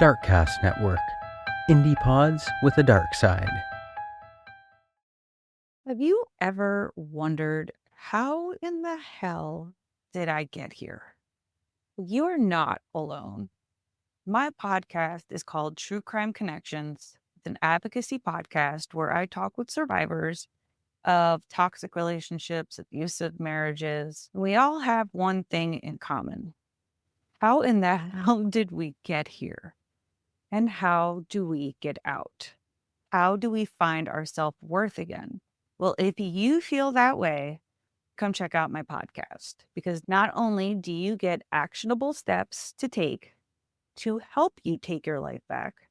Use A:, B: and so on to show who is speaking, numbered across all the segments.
A: Darkcast Network. Indie pods with a dark side.
B: Have you ever wondered, how in the hell did I get here? You're not alone. My podcast is called True Crime Connections. It's an advocacy podcast where I talk with survivors of toxic relationships, abusive marriages. We all have one thing in common. How in the hell did we get here? And how do we get out? How do we find our self-worth again? Well, if you feel that way, come check out my podcast, because not only do you get actionable steps to take to help you take your life back,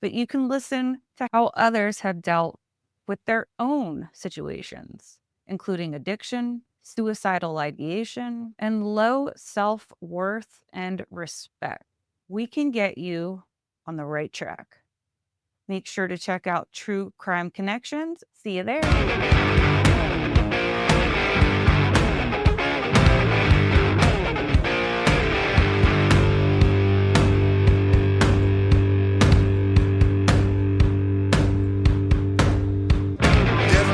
B: but you can listen to how others have dealt with their own situations, including addiction, suicidal ideation, and low self-worth and respect. We can get you on the right track. Make sure to check out True Crime Connections. See you there.
C: Devil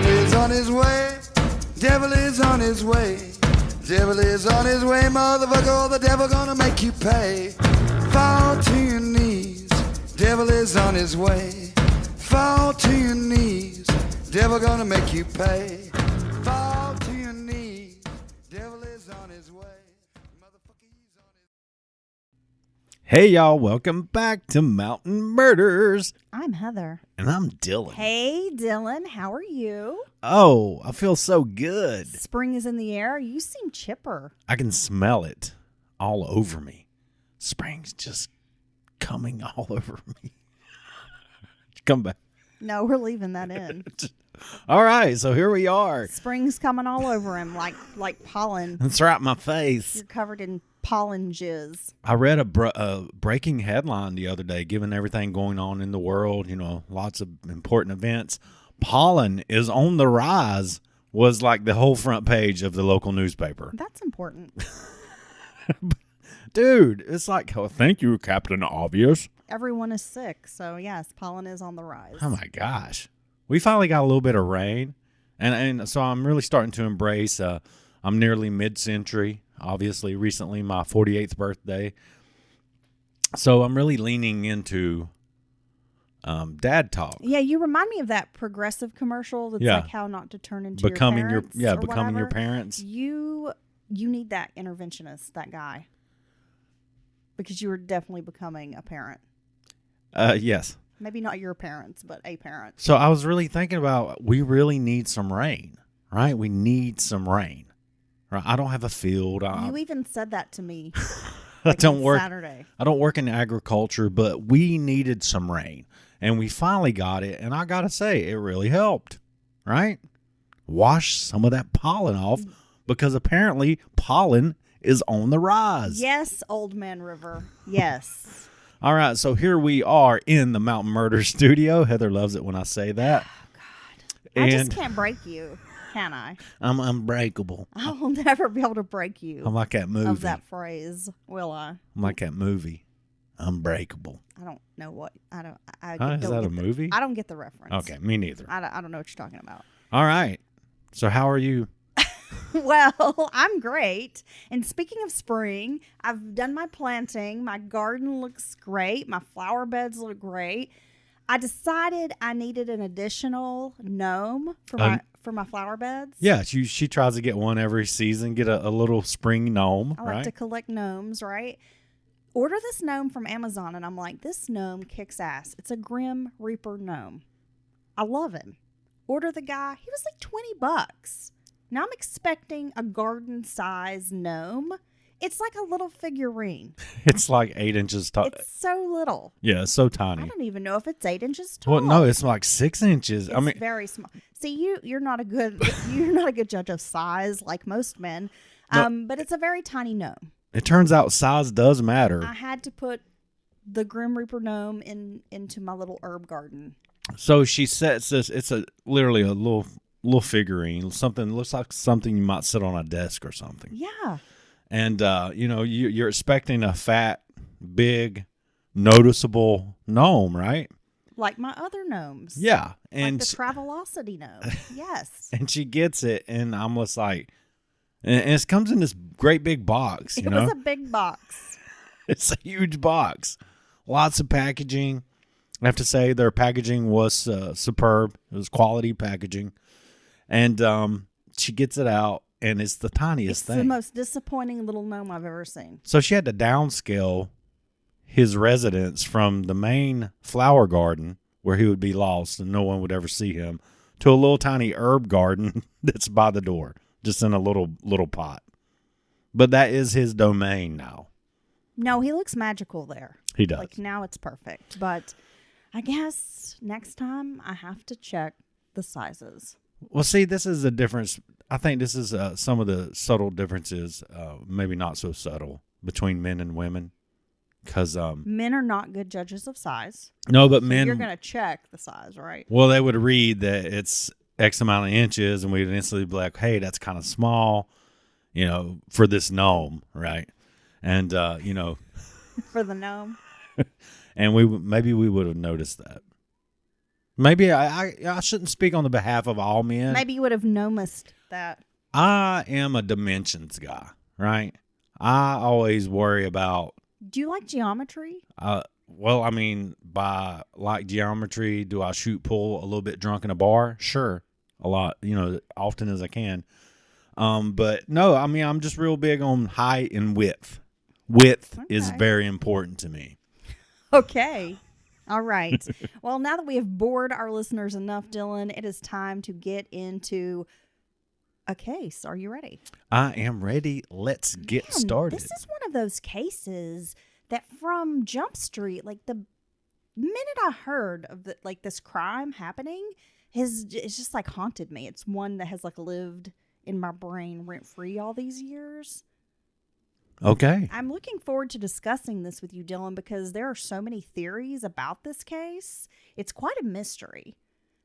C: is on his way. Devil is on his way. Devil is on his way, motherfucker. The devil gonna make you pay. Fall to your knees. Devil is on his way. Fall to your knees. Devil gonna make you pay. Fall to your knees. Devil is on his way. Motherfucker, he's on his
D: Hey y'all, welcome back to Mountain Murders.
E: I'm Heather.
D: And I'm Dylan.
E: Hey, Dylan. How are you?
D: Oh, I feel so good.
E: Spring is in the air. You seem chipper.
D: I can smell it all over me. Spring's just coming all over me. Come back.
E: No, we're leaving that in.
D: All right, so here we are.
E: Spring's coming all over him like pollen.
D: It's right in my face.
E: You're covered in pollen jizz.
D: I read a breaking headline the other day, given everything going on in the world, lots of important events. Pollen is on the rise, was like the whole front page of the local newspaper.
E: That's important.
D: Dude, it's like, oh, thank you, Captain Obvious.
E: Everyone is sick, so yes, pollen is on the rise.
D: Oh my gosh. We finally got a little bit of rain. And so I'm really starting to embrace, I'm nearly mid-century, obviously, recently my 48th birthday. So I'm really leaning into dad talk.
E: Yeah, you remind me of that progressive commercial that's like how not to turn into
D: becoming
E: your parents.
D: becoming your parents.
E: You need that interventionist, that guy. Because you were definitely becoming a parent.
D: Yes.
E: Maybe not your parents, but a parent.
D: So I was really thinking about, we really need some rain, right? We need some rain. Right? I don't have a field.
E: You even said that to me.
D: I don't work.
E: Saturday.
D: I don't work in agriculture, but we needed some rain, and we finally got it. And I gotta say, it really helped. Right? Wash some of that pollen off, because apparently pollen is on the rise.
E: Yes, Old Man River. Yes.
D: All right, so here we are in the Mountain Murder Studio. Heather loves it when I say that.
E: Oh, God. I just can't break you, can I?
D: I'm unbreakable.
E: I will never be able to break you.
D: I'm like that movie.
E: Of that phrase, will I?
D: I'm like that movie, Unbreakable.
E: I don't know what. I don't.
D: Is that a movie?
E: I don't get the reference.
D: Okay, me neither.
E: I don't know what you're talking about.
D: All right. So how are you?
E: Well, I'm great. And speaking of spring, I've done my planting. My garden looks great. My flower beds look great. I decided I needed an additional gnome for my flower beds.
D: Yeah, she tries to get one every season, get a little spring gnome,
E: I like to collect gnomes, right? Order this gnome from Amazon, and I'm like, this gnome kicks ass. It's a Grim Reaper gnome. I love him. Order the guy. He was like $20. Now I'm expecting a garden-size gnome. It's like a little figurine.
D: It's like 8 inches tall.
E: It's so little.
D: Yeah, it's so tiny.
E: I don't even know if it's 8 inches tall.
D: Well, no, it's like 6 inches.
E: It's very small. See, you're not a good judge of size like most men.
D: No,
E: but it's a very tiny gnome.
D: It turns out size does matter.
E: I had to put the Grim Reaper gnome into my little herb garden.
D: So she sets this. It's literally a little figurine. Something looks like something you might sit on a desk or something.
E: Yeah.
D: And you're expecting a fat, big noticeable gnome, right?
E: Like my other gnomes.
D: Yeah.
E: Like
D: And
E: the Travelocity gnome. Yes.
D: and she gets it, and I'm just like, and it comes in this great big box, you
E: It
D: know?
E: was a big box.
D: It's a huge box. Lots of packaging. I have to say their packaging was superb. It was quality packaging. And she gets it out, and it's the tiniest
E: It's
D: thing.
E: the most disappointing little gnome I've ever seen.
D: So she had to downscale his residence from the main flower garden where he would be lost and no one would ever see him to a little tiny herb garden that's by the door, just in a little pot. But that is his domain now.
E: No, he looks magical there.
D: He does.
E: Like now it's perfect. But I guess next time I have to check the sizes.
D: Well, see, this is a difference. I think this is some of the subtle differences, maybe not so subtle, between men and women. Because
E: Men are not good judges of size.
D: no, but
E: So
D: men.
E: you're going to check the size, right?
D: Well, they would read that it's X amount of inches, and we'd instantly be like, "Hey, that's kind of small," you know, for this gnome, right? And you know,
E: For the gnome.
D: and maybe we would have noticed that. Maybe I shouldn't speak on the behalf of all men.
E: Maybe you would have noticed that.
D: I am a dimensions guy, right? I always worry about.
E: Do you like geometry?
D: Well, I mean, by like geometry, do I shoot pool a little bit drunk in a bar? Sure, a lot, you know, often as I can. But no, I mean, I'm just real big on height and width. Width is
E: Okay.
D: very important to me.
E: Okay. All right. Well, now that we have bored our listeners enough, Dylan, it is time to get into a case. Are you ready?
D: I am ready. Let's get
E: Man,
D: started.
E: This is one of those cases that from Jump Street, like the minute I heard of this crime happening, it's just like haunted me. It's one that has like lived in my brain rent free all these years.
D: Okay.
E: I'm looking forward to discussing this with you, Dylan, because there are so many theories about this case. It's quite a mystery.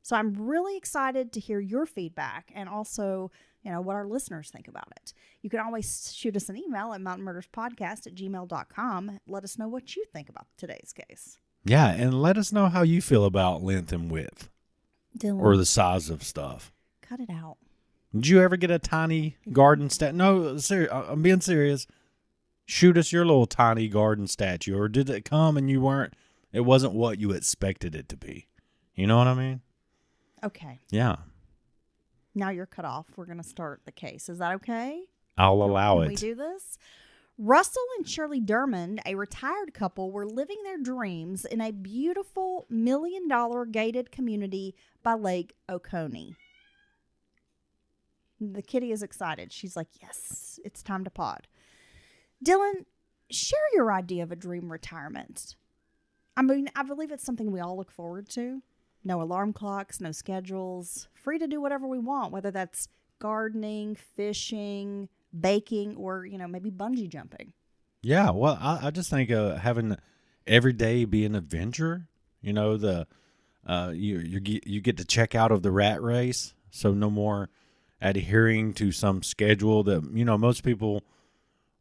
E: So I'm really excited to hear your feedback and also, you know, what our listeners think about it. You can always shoot us an email at mountainmurderspodcast@gmail.com. Let us know what you think about today's case.
D: Yeah, and let us know how you feel about length and width
E: Dylan,
D: or the size of stuff.
E: cut it out.
D: Did you ever get a tiny garden statue? No, I'm being serious. Shoot us your little tiny garden statue, or did it come and it wasn't what you expected it to be? You know what I mean?
E: Okay.
D: Yeah.
E: Now you're cut off. We're going to start the case. Is that okay?
D: I'll allow
E: Can
D: it.
E: we do this? Russell and Shirley Dermond, a retired couple, were living their dreams in a beautiful $1 million gated community by Lake Oconee. The kitty is excited. She's like, yes, it's time to pod. Dylan, share your idea of a dream retirement. I mean, I believe it's something we all look forward to. No alarm clocks, no schedules, free to do whatever we want, whether that's gardening, fishing, baking, or, you know, maybe bungee jumping.
D: Yeah, well, I just think having every day be an adventure. You know, you get to check out of the rat race, so no more adhering to some schedule that, you know, most people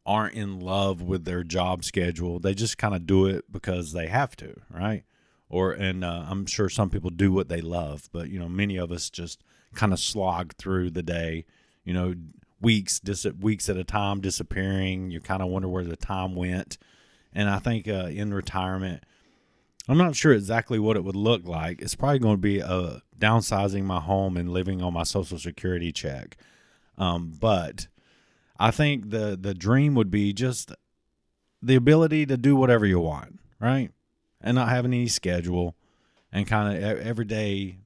D: aren't in love with their job schedule. They just kind of do it because they have to, right? I'm sure some people do what they love, but, you know, many of us just kind of slog through the day, you know, weeks at a time disappearing. You kind of wonder where the time went. And I think in retirement, I'm not sure exactly what it would look like. It's probably going to be downsizing my home and living on my Social Security check. But I think the dream would be just the ability to do whatever you want, right? And not having any schedule, and kind of every day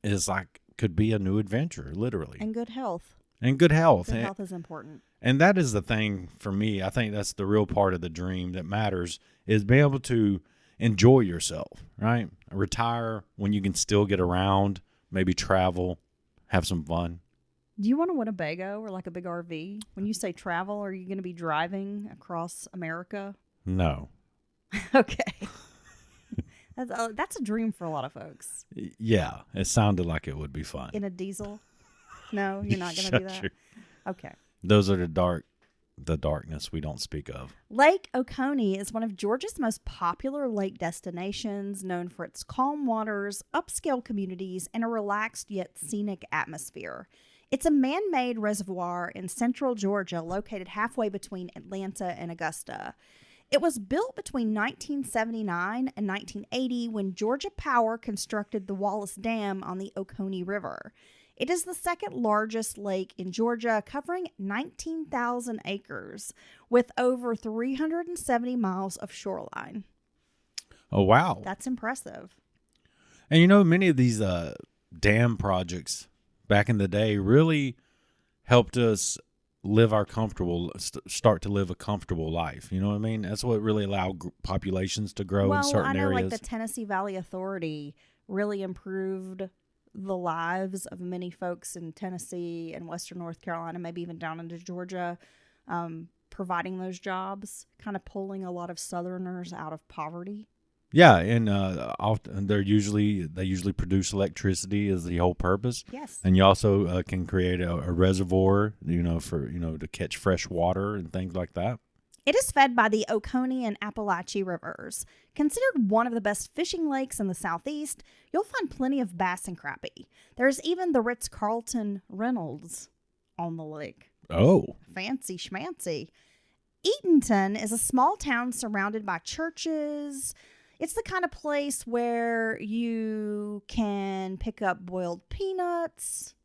D: is like could be a new adventure, literally.
E: And good health.
D: And good health.
E: Good health is important.
D: And that is the thing for me. I think that's the real part of the dream that matters, is being able to enjoy yourself, right? Retire when you can still get around, maybe travel, have some fun.
E: Do you want a Winnebago or like a big RV? When you say travel, are you going to be driving across America?
D: No.
E: Okay. That's a dream for a lot of folks.
D: Yeah, it sounded like it would be fun.
E: In a diesel? No, you're not going to do that?
D: Sure.
E: Okay.
D: Those are the dark the darkness we don't speak of.
E: Lake Oconee is one of Georgia's most popular lake destinations, known for its calm waters, upscale communities, and a relaxed yet scenic atmosphere. It's a man-made reservoir in central Georgia located halfway between Atlanta and Augusta. It was built between 1979 and 1980 when Georgia Power constructed the Wallace Dam on the Oconee River. It is the second largest lake in Georgia, covering 19,000 acres with over 370 miles of shoreline.
D: Oh, wow.
E: That's impressive.
D: And many of these dam projects back in the day really helped us start to live a comfortable life. You know what I mean? That's what really allowed populations to grow in certain areas.
E: Like the Tennessee Valley Authority really improved the lives of many folks in Tennessee and Western North Carolina, maybe even down into Georgia, providing those jobs, kind of pulling a lot of Southerners out of poverty.
D: Yeah, and often they usually produce electricity as the whole purpose.
E: Yes.
D: And you also can create a reservoir, for to catch fresh water and things like that.
E: It is fed by the Oconee and Appalachie rivers. Considered one of the best fishing lakes in the southeast, you'll find plenty of bass and crappie. There's even the Ritz-Carlton Reynolds on the lake.
D: Oh.
E: Fancy schmancy. Eatonton is a small town surrounded by churches. It's the kind of place where you can pick up boiled peanuts,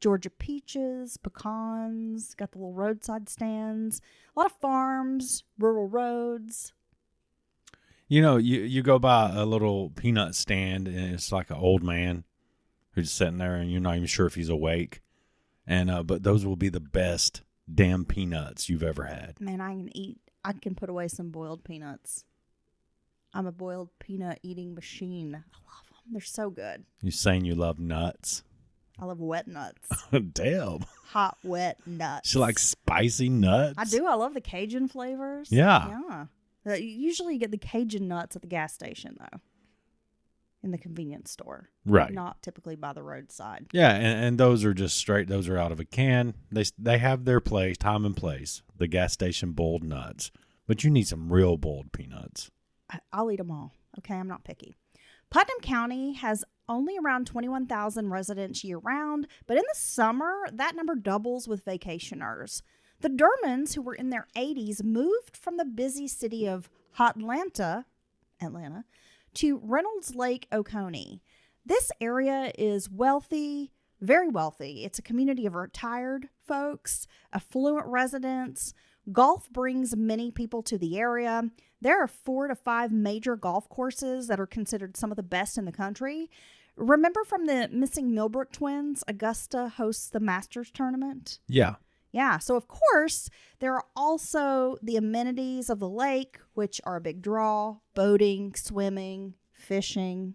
E: Georgia peaches, pecans, got the little roadside stands, a lot of farms, rural roads.
D: You go by a little peanut stand and it's like an old man who's sitting there and you're not even sure if he's awake. And but those will be the best damn peanuts you've ever had.
E: Man, I can put away some boiled peanuts. I'm a boiled peanut eating machine. I love them. They're so good.
D: You saying you love nuts?
E: I love wet nuts.
D: Damn.
E: Hot, wet nuts.
D: She likes spicy nuts?
E: I do. I love the Cajun flavors.
D: Yeah.
E: You usually get the Cajun nuts at the gas station, though. In the convenience store.
D: Right.
E: Not typically by the roadside.
D: Yeah, and those are just straight. Those are out of a can. They have their place, time and place. The gas station boiled nuts. But you need some real boiled peanuts.
E: I'll eat them all. Okay, I'm not picky. Putnam County has only around 21,000 residents year-round, but in the summer, that number doubles with vacationers. The Dermonds, who were in their 80s, moved from the busy city of Atlanta, to Reynolds Lake, Oconee. This area is wealthy, very wealthy. It's a community of retired folks, affluent residents. Golf brings many people to the area. There are 4 to 5 major golf courses that are considered some of the best in the country. Remember from the missing Millbrook twins, Augusta hosts the Masters tournament?
D: Yeah.
E: Yeah, so of course, there are also the amenities of the lake, which are a big draw: boating, swimming, fishing,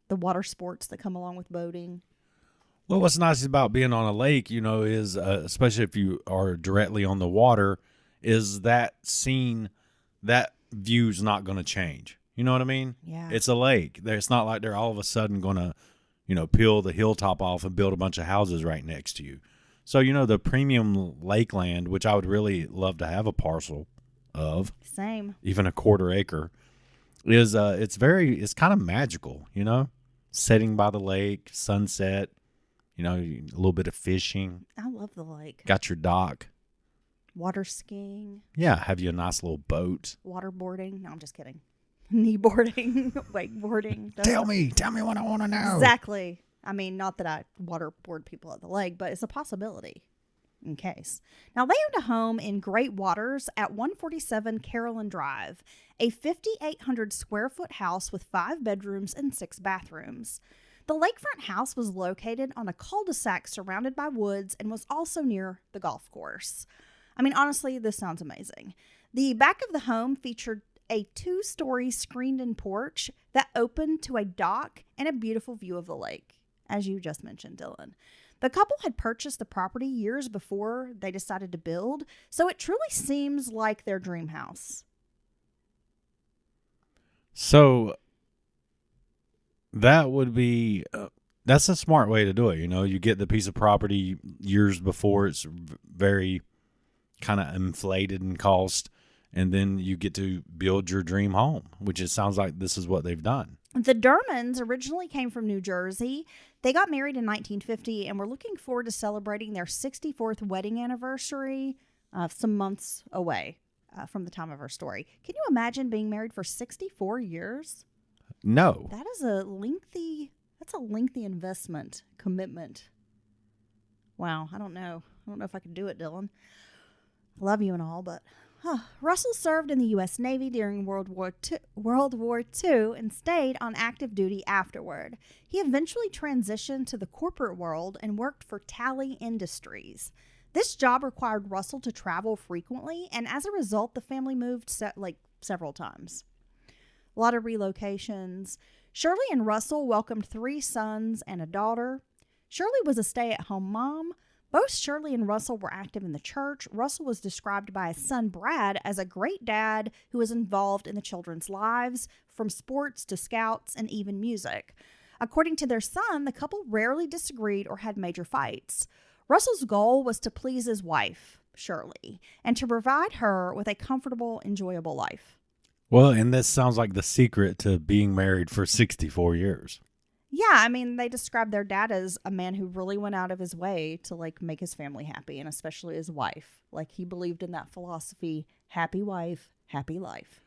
E: the water sports that come along with boating.
D: Well, what's nice about being on a lake, is especially if you are directly on the water, is that scene, that view's not going to change. You know what I mean?
E: Yeah.
D: It's a lake. It's not like they're all of a sudden going to, peel the hilltop off and build a bunch of houses right next to you. So, the premium lakeland, which I would really love to have a parcel of.
E: Same.
D: Even a quarter acre, is it's kind of magical, Setting by the lake, sunset, a little bit of fishing.
E: I love the lake.
D: Got your dock.
E: Water skiing.
D: Yeah, have you a nice little boat.
E: Waterboarding. No, I'm just kidding. Kneeboarding, wakeboarding.
D: Tell me what I want to know.
E: Exactly. I mean, not that I waterboard people at the lake, but it's a possibility in case. Now, they owned a home in Great Waters at 147 Carolyn Drive, a 5,800 square foot house with 5 bedrooms and 6 bathrooms. The lakefront house was located on a cul-de-sac surrounded by woods and was also near the golf course. I mean, honestly, this sounds amazing. The back of the home featured a 2-story screened-in porch that opened to a dock and a beautiful view of the lake, as you just mentioned, Dylan. The couple had purchased the property years before they decided to build, so it truly seems like their dream house.
D: So that would be that's a smart way to do it. You get the piece of property years before it's very kind of inflated in cost, and then you get to build your dream home, which it sounds like this is what they've done.
E: The Dermonds originally came from New Jersey. They got married in 1950 and were looking forward to celebrating their 64th wedding anniversary some months away from the time of our story. Can you imagine being married for 64 years?
D: No.
E: That is a lengthy investment, commitment. Wow, I don't know. I don't know if I could do it, Dylan. I love you and all, but Russell served in the U.S. Navy during World War II and stayed on active duty afterward. He eventually transitioned to the corporate world and worked for Tally Industries. This job required Russell to travel frequently, and as a result, the family moved several times. A lot of relocations. Shirley and Russell welcomed 3 sons and a daughter. Shirley was a stay-at-home mom. Both Shirley and Russell were active in the church. Russell was described by his son Brad as a great dad who was involved in the children's lives, from sports to scouts and even music. According to their son, the couple rarely disagreed or had major fights. Russell's goal was to please his wife, Shirley, and to provide her with a comfortable, enjoyable life.
D: Well, and this sounds like the secret to being married for 64 years.
E: Yeah, I mean, they described their dad as a man who really went out of his way to, make his family happy, and especially his wife. He believed in that philosophy, happy wife, happy life.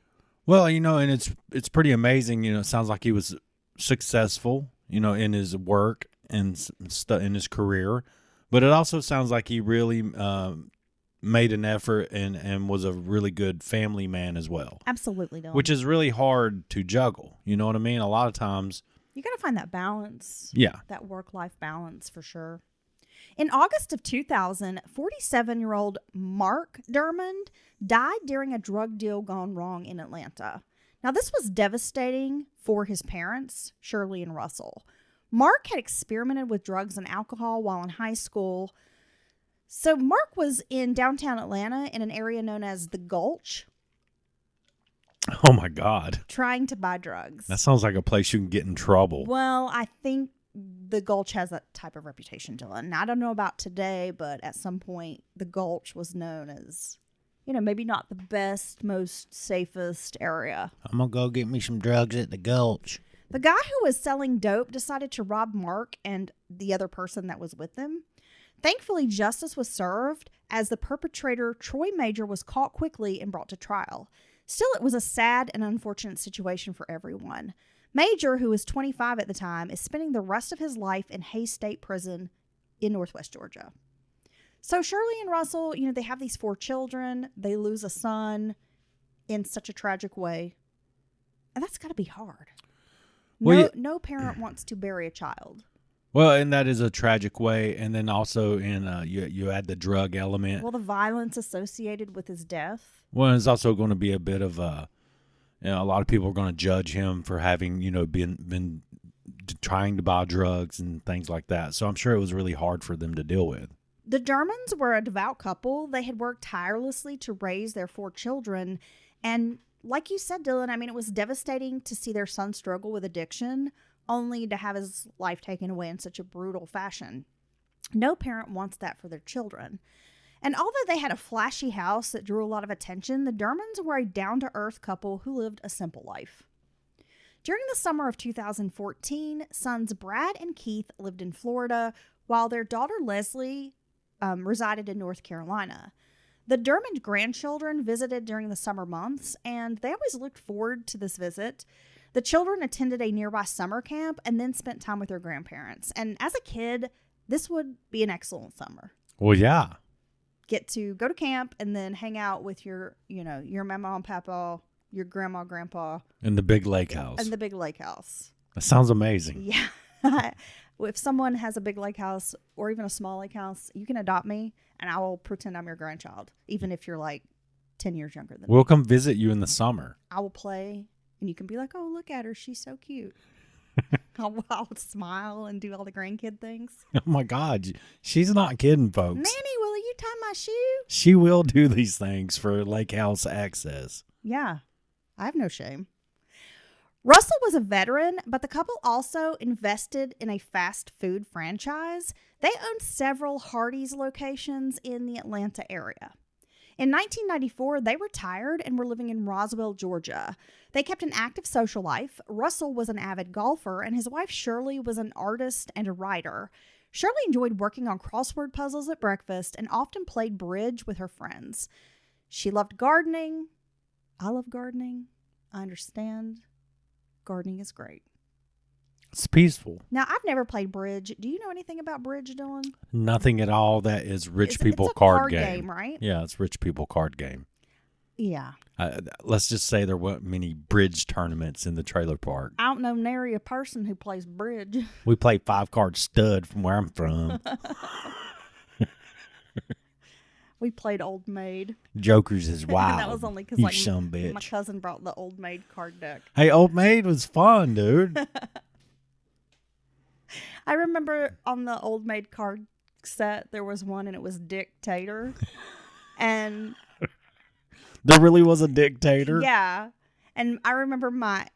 D: Well, and it's pretty amazing. It sounds like he was successful, in his work and in his career. But it also sounds like he really made an effort and was a really good family man as well.
E: Absolutely, Dylan.
D: Which is really hard to juggle. You know what I mean? A lot of times,
E: you got to find that balance.
D: Yeah.
E: That work-life balance for sure. In August of 2000, 47-year-old Mark Dermond died during a drug deal gone wrong in Atlanta. Now, this was devastating for his parents, Shirley and Russell. Mark had experimented with drugs and alcohol while in high school. So Mark was in downtown Atlanta in an area known as the Gulch.
D: Oh, my God.
E: Trying to buy drugs.
D: That sounds like a place you can get in trouble.
E: Well, I think the Gulch has that type of reputation, Dylan. Now, I don't know about today, but at some point, the Gulch was known as, maybe not the best, most safest area.
F: I'm going to go get me some drugs at the Gulch.
E: The guy who was selling dope decided to rob Mark and the other person that was with him. Thankfully, justice was served as the perpetrator, Troy Major, was caught quickly and brought to trial. Still, it was a sad and unfortunate situation for everyone. Major, who was 25 at the time, is spending the rest of his life in Hays State Prison in Northwest Georgia. So Shirley and Russell, they have these 4 children. They lose a son in such a tragic way. And that's got to be hard. No parent wants to bury a child.
D: Well, and that is a tragic way. And then also you add the drug element.
E: Well, the violence associated with his death.
D: Well, it's also going to be a bit of a lot of people are going to judge him for having, been trying to buy drugs and things like that. So I'm sure it was really hard for them to deal with.
E: The Dermonds were a devout couple. They had worked tirelessly to raise their 4 children. And like you said, Dylan, it was devastating to see their son struggle with addiction, only to have his life taken away in such a brutal fashion. No parent wants that for their children. And although they had a flashy house that drew a lot of attention, the Dermonds were a down-to-earth couple who lived a simple life. During the summer of 2014, sons Brad and Keith lived in Florida, while their daughter Leslie resided in North Carolina. The Dermond grandchildren visited during the summer months, and they always looked forward to this visit. The children attended a nearby summer camp and then spent time with their grandparents. And as a kid, this would be an excellent summer.
D: Well, yeah.
E: Get to go to camp and then hang out with your mama and papa, your grandma, grandpa.
D: And the big lake house.
E: And the big lake house.
D: That sounds amazing.
E: Yeah. If someone has a big lake house or even a small lake house, you can adopt me and I will pretend I'm your grandchild, even if you're 10 years younger than me.
D: We'll come visit you in the summer.
E: I will play and you can be like, oh, look at her. She's so cute. I'll smile and do all the grandkid things.
D: Oh, my God. She's not kidding, folks.
E: Nanny, will you tie my shoe?
D: She will do these things for lake house access.
E: Yeah. I have no shame. Russell was a veteran, but the couple also invested in a fast food franchise. They owned several Hardee's locations in the Atlanta area. In 1994, they retired and were living in Roswell, Georgia. They kept an active social life. Russell was an avid golfer, and his wife Shirley was an artist and a writer. Shirley enjoyed working on crossword puzzles at breakfast and often played bridge with her friends. She loved gardening. I love gardening. I understand. Gardening is great.
D: It's peaceful.
E: Now, I've never played bridge. Do you know anything about bridge, Dylan?
D: Nothing at all. That is rich
E: It's
D: people
E: a
D: card
E: game, right?
D: Yeah, it's rich people card game.
E: Yeah.
D: Let's just say there weren't many bridge tournaments in the trailer park.
E: I don't know nary a person who plays bridge.
D: We play 5-card stud from where I'm from.
E: We played Old Maid.
D: Jokers is wild.
E: That was only because
D: you
E: like
D: son bitch.
E: my cousin brought the Old Maid card deck.
D: Hey, Old Maid was fun, dude.
E: I remember on the Old Maid card set there was one and it was Dictator. And
D: There really was a dictator.
E: yeah. And I remember my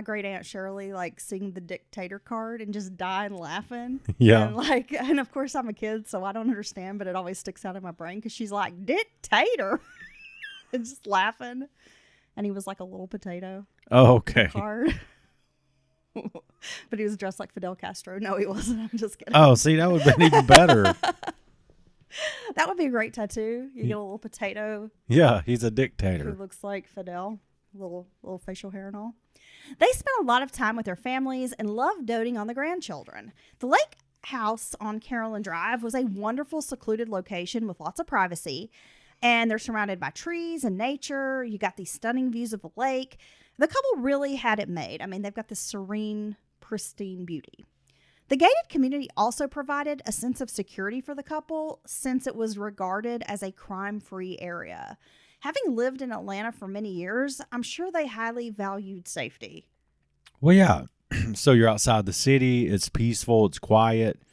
E: great aunt Shirley like seeing the Dictator card and just dying laughing.
D: Yeah.
E: And of course I'm a kid, so I don't understand, but it always sticks out in my brain because she's like, Dictator. And just laughing. And he was like a little potato
D: Oh, okay.
E: card. But he was dressed like Fidel Castro. No, he wasn't. I'm just kidding.
D: Oh, see, that would have been even better.
E: That would be a great tattoo. You get a little potato
D: Yeah, he's a
E: who
D: dictator.
E: looks like Fidel. Little facial hair and all. They spent a lot of time with their families and loved doting on the grandchildren. The lake house on Carolyn Drive was a wonderful secluded location with lots of privacy, and they're surrounded by trees and nature. You got these stunning views of the lake. The couple really had it made. I mean, they've got this serene, pristine beauty. The gated community also provided a sense of security for the couple since it was regarded as a crime-free area. Having lived in Atlanta for many years, I'm sure they highly valued safety.
D: Well, yeah. So you're outside the city. It's peaceful. It's quiet.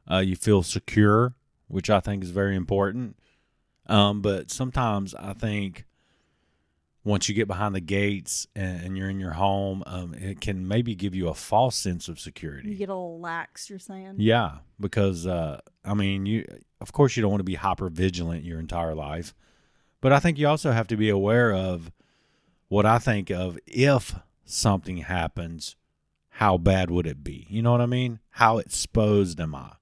D: You feel secure, which I think is very important. But sometimes I think once you get behind the gates and you're in your home, it can maybe give you a false sense of security.
E: You get a little lax, you're saying?
D: Yeah, because I mean, of course you don't want to be hyper vigilant your entire life, but I think you also have to be aware of what I think of if something happens, how bad would it be? You know what I mean? How exposed am I?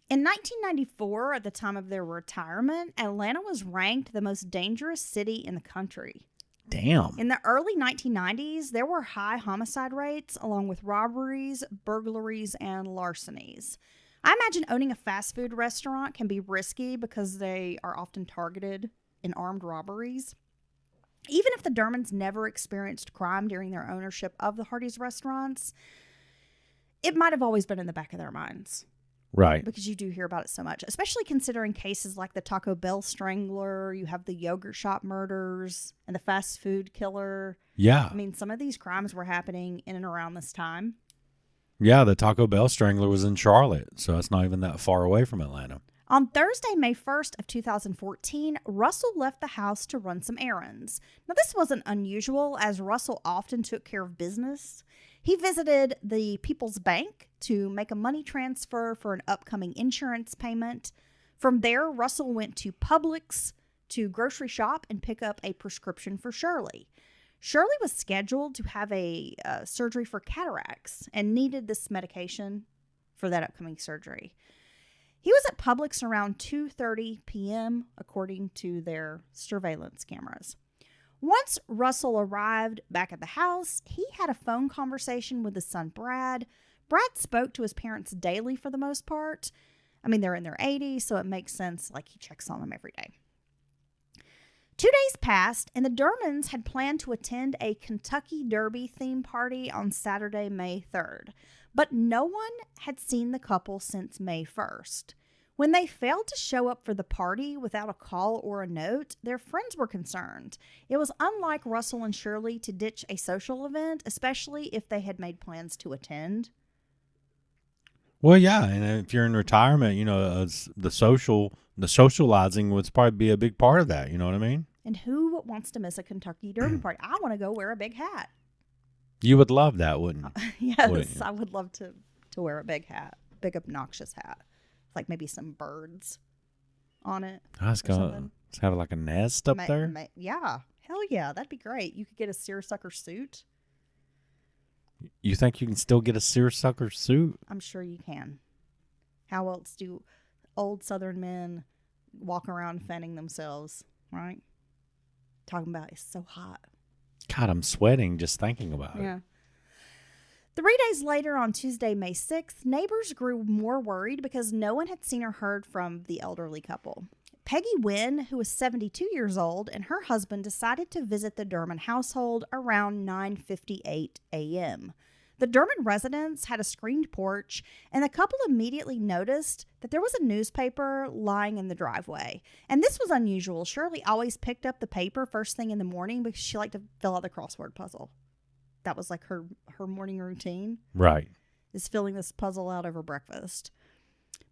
E: In 1994, at the time of their retirement, Atlanta was ranked the most dangerous city in the country.
D: Damn.
E: In the early 1990s, there were high homicide rates along with robberies, burglaries, and larcenies. I imagine owning a fast food restaurant can be risky because they are often targeted in armed robberies. Even if the Dermonds never experienced crime during their ownership of the Hardee's restaurants, it might have always been in the back of their minds.
D: Right.
E: Because you do hear about it so much, especially considering cases like the Taco Bell strangler, you have the yogurt shop murders, and the fast food killer.
D: Yeah.
E: I mean, some of these crimes were happening in and around this time.
D: Yeah, the Taco Bell strangler was in Charlotte, so it's not even that far away from Atlanta.
E: On Thursday, May 1st of 2014, Russell left the house to run some errands. Now, this wasn't unusual, as Russell often took care of business. He visited the People's Bank to make a money transfer for an upcoming insurance payment. From there, Russell went to Publix to grocery shop and pick up a prescription for Shirley. Shirley was scheduled to have a surgery for cataracts and needed this medication for that upcoming surgery. He was at Publix around 2:30 p.m., according to their surveillance cameras. Once Russell arrived back at the house, he had a phone conversation with his son, Brad. Brad spoke to his parents daily for the most part. I mean, they're in their 80s, so it makes sense, like he checks on them every day. 2 days passed, and the Dermonds had planned to attend a Kentucky Derby theme party on Saturday, May 3rd. But no one had seen the couple since May 1st. When they failed to show up for the party without a call or a note, their friends were concerned. It was unlike Russell and Shirley to ditch a social event, especially if they had made plans to attend.
D: Well, yeah, and if you're in retirement, you know, the socializing would probably be a big part of that. You know what I mean?
E: And who wants to miss a Kentucky Derby party? I want to go wear a big hat.
D: You would love that, wouldn't you?
E: Yes,
D: Wouldn't you?
E: I would love to wear a big hat, big obnoxious hat, like maybe some birds on it.
D: That's
E: or something.
D: Let's have like a nest up there.
E: Yeah. Hell yeah. That'd be great. You could get a seersucker suit.
D: You think you can still get a seersucker suit?
E: I'm sure you can. How else do old Southern men walk around fanning themselves, right? Talking about it's so hot.
D: God, I'm sweating just thinking about it.
E: Yeah. 3 days later, on Tuesday, May 6th, neighbors grew more worried because no one had seen or heard from the elderly couple. Peggy Wynn, who was 72 years old, and her husband decided to visit the Dermond household around 9:58 a.m. The Dermond residence had a screened porch, and the couple immediately noticed that there was a newspaper lying in the driveway. And this was unusual. Shirley always picked up the paper first thing in the morning because she liked to fill out the crossword puzzle. That was like her morning routine.
D: Right.
E: Is filling this puzzle out over breakfast.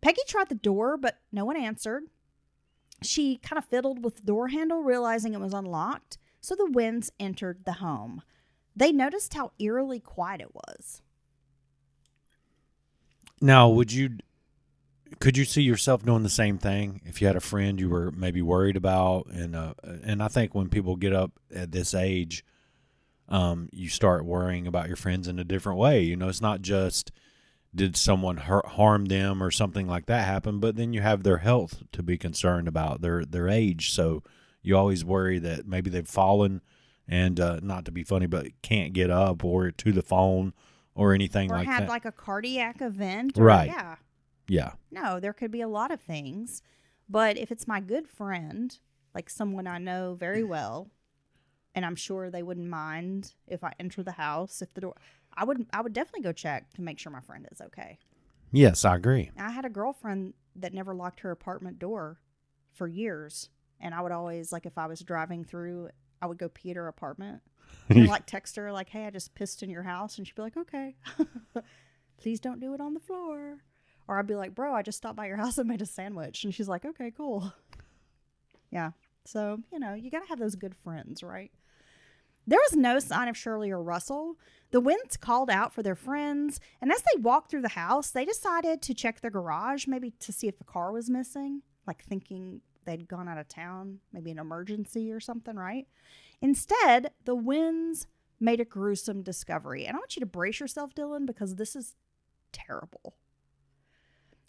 E: Peggy tried the door, but no one answered. She kind of fiddled with the door handle, realizing it was unlocked. So the Wynns entered the home. They noticed how eerily quiet it was.
D: Now, could you see yourself doing the same thing if you had a friend you were maybe worried about? And I think when people get up at this age, you start worrying about your friends in a different way. You know, it's not just did someone harm them or something like that happen, but then you have their health to be concerned about, their age. So you always worry that maybe they've fallen and not to be funny, but can't get up or to the phone or anything like that.
E: Or had like a cardiac event.
D: Right.
E: Yeah.
D: Yeah.
E: No, there could be a lot of things. But if it's my good friend, like someone I know very well, and I'm sure they wouldn't mind if I enter the house, if the door, I would definitely go check to make sure my friend is okay.
D: Yes, I agree.
E: I had a girlfriend that never locked her apartment door for years. And I would always, like, if I was driving through, I would go pee at her apartment and like text her like, hey, I just pissed in your house. And she'd be like, okay, please don't do it on the floor. Or I'd be like, bro, I just stopped by your house and made a sandwich. And she's like, okay, cool. Yeah. So, you know, you got to have those good friends, right? There was no sign of Shirley or Russell. The Wynns called out for their friends, and as they walked through the house, they decided to check the garage, maybe to see if the car was missing, like thinking they'd gone out of town, maybe an emergency or something, right? Instead, the Wynns made a gruesome discovery. And I want you to brace yourself, Dylan, because this is terrible.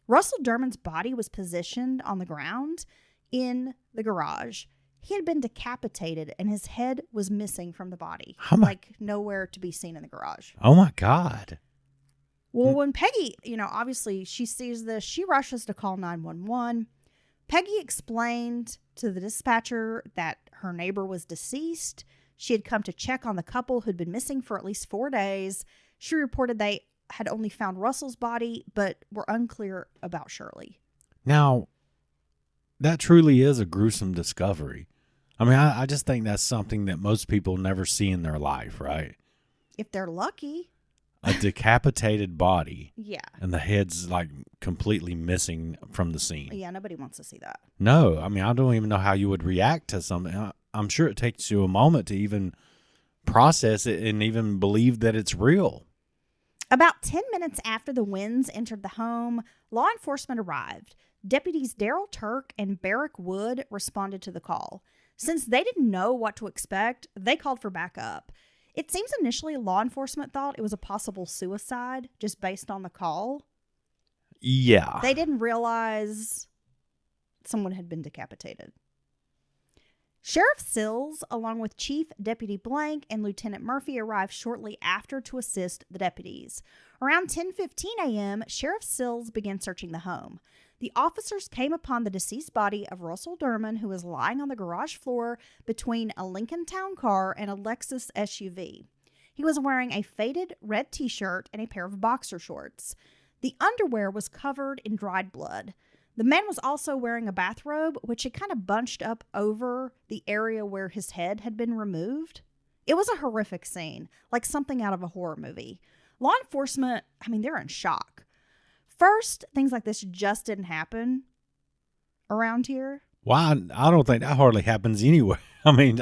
E: Russell Dermond's body was positioned on the ground in the garage. He had been decapitated and his head was missing from the body. Like nowhere to be seen in the garage.
D: Oh my God.
E: Well, when Peggy, you know, obviously she sees this, she rushes to call 911. Peggy explained to the dispatcher that her neighbor was deceased. She had come to check on the couple who'd been missing for at least 4 days. She reported they had only found Russell's body, but were unclear about Shirley.
D: Now, that truly is a gruesome discovery. I mean, I just think that's something that most people never see in their life, right?
E: If they're lucky.
D: A decapitated body.
E: Yeah.
D: And the head's like completely missing from the scene.
E: Yeah, nobody wants to see that.
D: No, I mean, I don't even know how you would react to something. I'm sure it takes you a moment to even process it and even believe that it's real.
E: About 10 minutes after the Wynns entered the home, law enforcement arrived. Deputies Daryl Turk and Barrick Wood responded to the call. Since they didn't know what to expect, they called for backup. It seems initially law enforcement thought it was a possible suicide just based on the call.
D: Yeah.
E: They didn't realize someone had been decapitated. Sheriff Sills, along with Chief Deputy Blank and Lieutenant Murphy, arrived shortly after to assist the deputies. Around 10:15 a.m., Sheriff Sills began searching the home. The officers came upon the deceased body of Russell Dermond, who was lying on the garage floor between a Lincoln Town car and a Lexus SUV. He was wearing a faded red t-shirt and a pair of boxer shorts. The underwear was covered in dried blood. The man was also wearing a bathrobe, which had kind of bunched up over the area where his head had been removed. It was a horrific scene, like something out of a horror movie. Law enforcement, I mean, they're in shock. First, things like this just didn't happen around here.
D: Well, I don't think that hardly happens anywhere. I mean,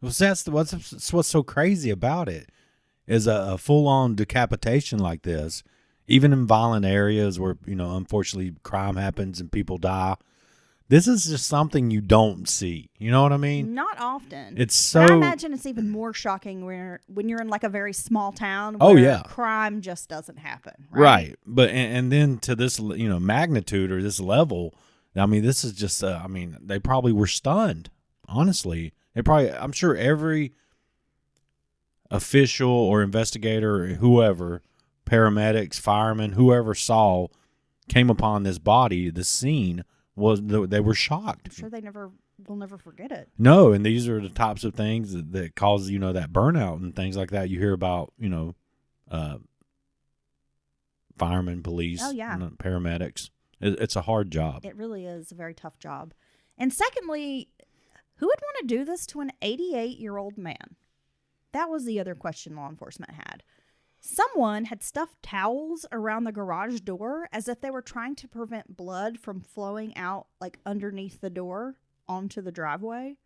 D: that's what's so crazy about it is a full-on decapitation like this, even in violent areas where, you know, unfortunately crime happens and people die. This is just something you don't see. You know what I mean?
E: Not often.
D: It's so.
E: And I imagine it's even more shocking when you're in like a very small town where
D: Oh, yeah.
E: crime just doesn't happen.
D: Right. But and then to this, magnitude or this level, I mean, this is just. They probably were stunned. Honestly, I'm sure every official or investigator, or whoever, paramedics, firemen, whoever came upon this body, this scene, they were shocked.
E: I'm sure they'll never forget it.
D: No, and these are the types of things that cause, that burnout and things like that. You hear about, firemen, police,
E: Oh, yeah.
D: Paramedics. It's a hard job.
E: It really is a very tough job. And secondly, who would want to do this to an 88-year-old man? That was the other question law enforcement had. Someone had stuffed towels around the garage door as if they were trying to prevent blood from flowing out like underneath the door onto the driveway,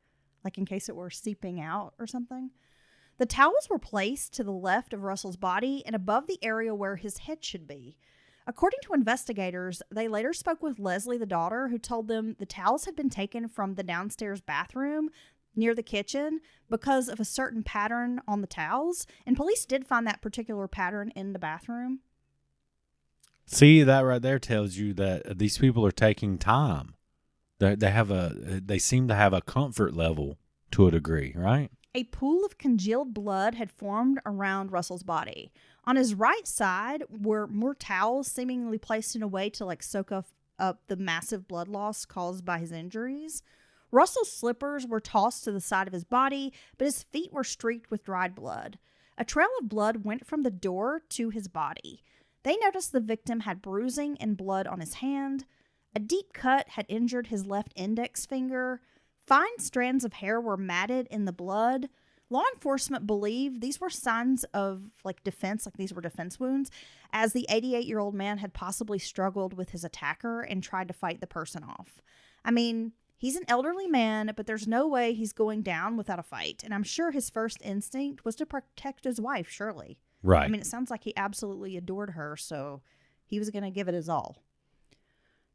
E: like in case it were seeping out or something. The towels were placed to the left of Russell's body and above the area where his head should be. According to investigators, they later spoke with Leslie, the daughter, who told them the towels had been taken from the downstairs bathroom near the kitchen because of a certain pattern on the towels, and police did find that particular pattern in the bathroom.
D: See, that right there tells you that these people are taking time. They seem to have a comfort level to a degree, right?
E: A pool of congealed blood had formed around Russell's body. On his right side were more towels seemingly placed in a way to soak up the massive blood loss caused by his injuries. Russell's slippers were tossed to the side of his body, but his feet were streaked with dried blood. A trail of blood went from the door to his body. They noticed the victim had bruising and blood on his hand. A deep cut had injured his left index finger. Fine strands of hair were matted in the blood. Law enforcement believed these were signs of defense, these were defense wounds, as the 88-year-old man had possibly struggled with his attacker and tried to fight the person off. I mean, he's an elderly man, but there's no way he's going down without a fight. And I'm sure his first instinct was to protect his wife, Shirley.
D: Right.
E: I mean, it sounds like he absolutely adored her, so he was going to give it his all.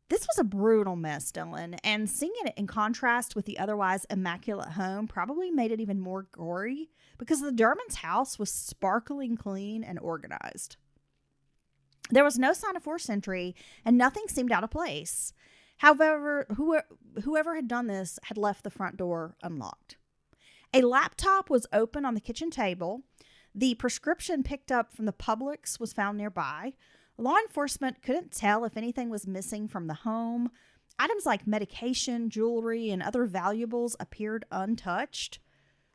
E: This was a brutal mess, Dylan, and seeing it in contrast with the otherwise immaculate home probably made it even more gory because the Dermond's house was sparkling clean and organized. There was no sign of forced entry, and nothing seemed out of place. However, whoever had done this had left the front door unlocked. A laptop was open on the kitchen table. The prescription picked up from the Publix was found nearby. Law enforcement couldn't tell if anything was missing from the home. Items like medication, jewelry, and other valuables appeared untouched.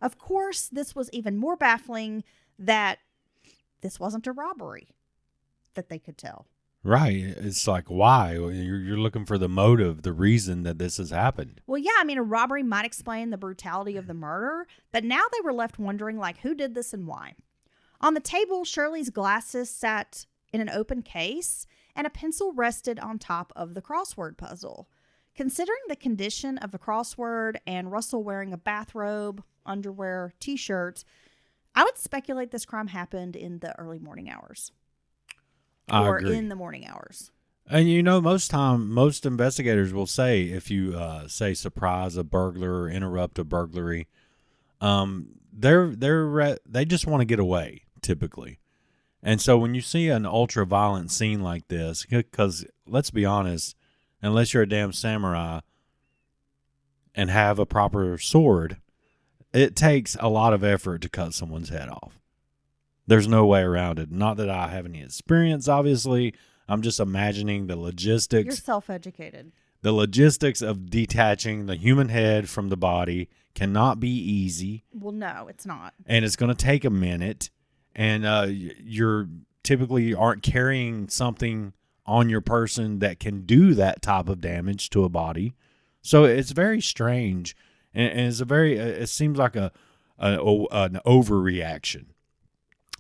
E: Of course, this was even more baffling that this wasn't a robbery that they could tell.
D: Right. It's like, why? You're looking for the motive, the reason that this has happened.
E: Well, yeah, I mean, a robbery might explain the brutality of the murder, but now they were left wondering, who did this and why? On the table, Shirley's glasses sat in an open case, and a pencil rested on top of the crossword puzzle. Considering the condition of the crossword and Russell wearing a bathrobe, underwear, t-shirt, I would speculate this crime happened in the early morning hours.
D: I agree.
E: In the morning hours.
D: And most investigators will say if you say surprise a burglar or interrupt a burglary, they just want to get away typically. And so when you see an ultra violent scene like this, because let's be honest, unless you're a damn samurai and have a proper sword, it takes a lot of effort to cut someone's head off. There's no way around it. Not that I have any experience, obviously. I'm just imagining the logistics.
E: You're self-educated.
D: The logistics of detaching the human head from the body cannot be easy.
E: Well, no, it's not.
D: And it's going to take a minute. And you're typically aren't carrying something on your person that can do that type of damage to a body. So it's very strange. And it's it seems like an overreaction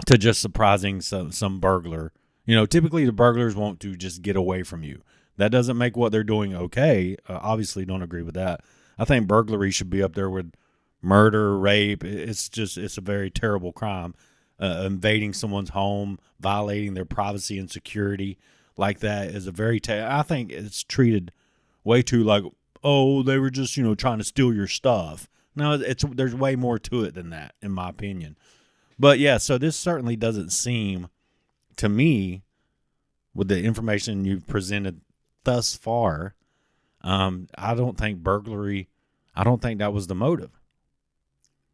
D: to just surprising some burglar. Typically the burglars want to just get away from you. That doesn't make what they're doing okay. Obviously don't agree with that. I think burglary should be up there with murder, rape. It's a very terrible crime. Invading someone's home, violating their privacy and security like that is a very I think it's treated way too oh, they were just, trying to steal your stuff. No, there's way more to it than that, in my opinion. But yeah, so this certainly doesn't seem to me, with the information you've presented thus far, I don't think burglary, I don't think that was the motive.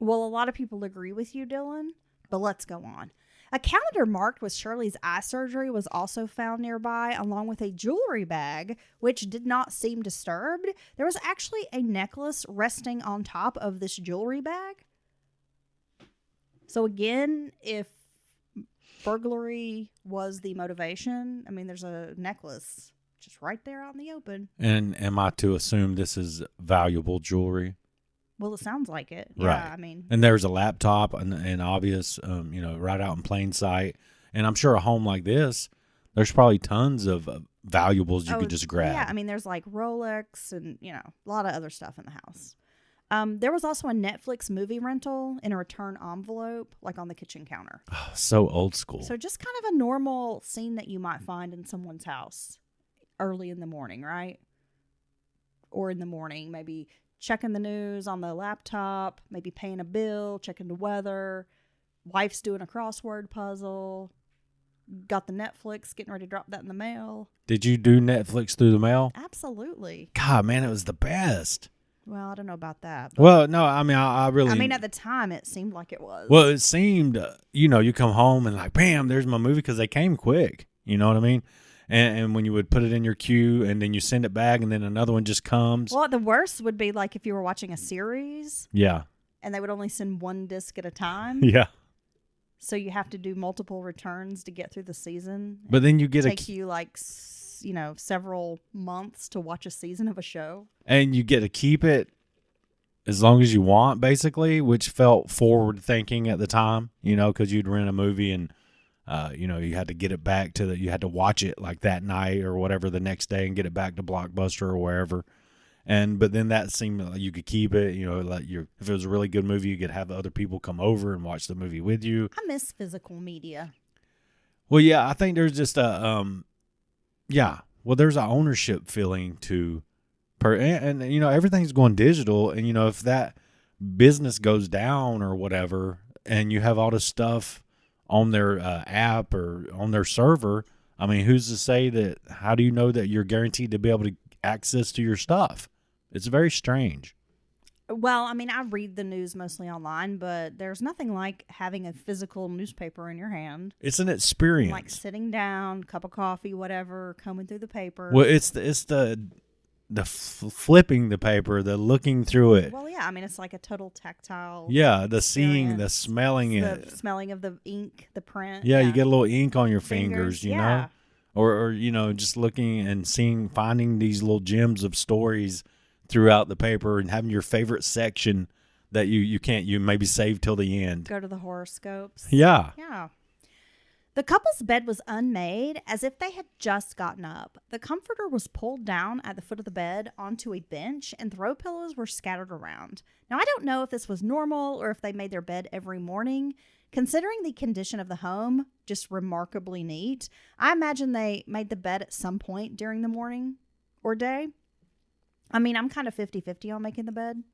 E: Well, a lot of people agree with you, Dylan, but let's go on. A calendar marked with Shirley's eye surgery was also found nearby, along with a jewelry bag, which did not seem disturbed. There was actually a necklace resting on top of this jewelry bag. So again, if burglary was the motivation, I mean, there's a necklace just right there out in the open.
D: And am I to assume this is valuable jewelry?
E: Well, it sounds like it.
D: Right.
E: Yeah, I mean.
D: And there's a laptop and obvious, right out in plain sight. And I'm sure a home like this, there's probably tons of valuables you could just grab.
E: Yeah, I mean, there's like Rolex and, a lot of other stuff in the house. There was also a Netflix movie rental in a return envelope, like on the kitchen counter.
D: Oh, so old school.
E: So just kind of a normal scene that you might find in someone's house early in the morning, right? Or in the morning, maybe checking the news on the laptop, maybe paying a bill, checking the weather, wife's doing a crossword puzzle, got the Netflix, getting ready to drop that in the mail.
D: Did you do Netflix through the mail?
E: Absolutely.
D: God, man, it was the best.
E: Well, I don't know about that. But
D: Well, no, I mean, I really...
E: I mean, at the time, it seemed like it was.
D: Well, it seemed, you come home and like, bam, there's my movie, because they came quick. You know what I mean? And when you would put it in your queue and then you send it back and then another one just comes.
E: Well, the worst would be like if you were watching a series.
D: Yeah.
E: And they would only send one disc at a time.
D: Yeah.
E: So you have to do multiple returns to get through the season.
D: But then you get
E: take you like, several months to watch a season of a show. And
D: you get to keep it as long as you want, basically, which felt forward thinking at the time, because you'd rent a movie and, you had to get it back you had to watch it like that night or whatever the next day and get it back to Blockbuster or wherever. But then that seemed like you could keep it, if it was a really good movie, you could have other people come over and watch the movie with you.
E: I miss physical media.
D: Well, yeah, I think there's just there's an ownership feeling to, and everything's going digital. And, if that business goes down or whatever, and you have all this stuff on their app or on their server, I mean, who's to say that? How do you know that you're guaranteed to be able to access to your stuff? It's very strange.
E: Well, I mean, I read the news mostly online, but there's nothing like having a physical newspaper in your hand.
D: It's an experience.
E: Like sitting down, cup of coffee, whatever, combing through the paper.
D: Well, it's the flipping the paper, the looking through it.
E: Well, yeah, I mean, it's like a total tactile.
D: Yeah, the seeing, the smelling it.
E: The smelling of the ink, the print.
D: Yeah, you get a little ink on your fingers, you know? Or just looking and finding these little gems of stories throughout the paper and having your favorite section that you maybe save till the end.
E: Go to the horoscopes.
D: Yeah.
E: Yeah. The couple's bed was unmade, as if they had just gotten up. The comforter was pulled down at the foot of the bed onto a bench, and throw pillows were scattered around. Now, I don't know if this was normal or if they made their bed every morning. Considering the condition of the home, just remarkably neat, I imagine they made the bed at some point during the morning or day. I mean, I'm kind of 50-50 on making the bed.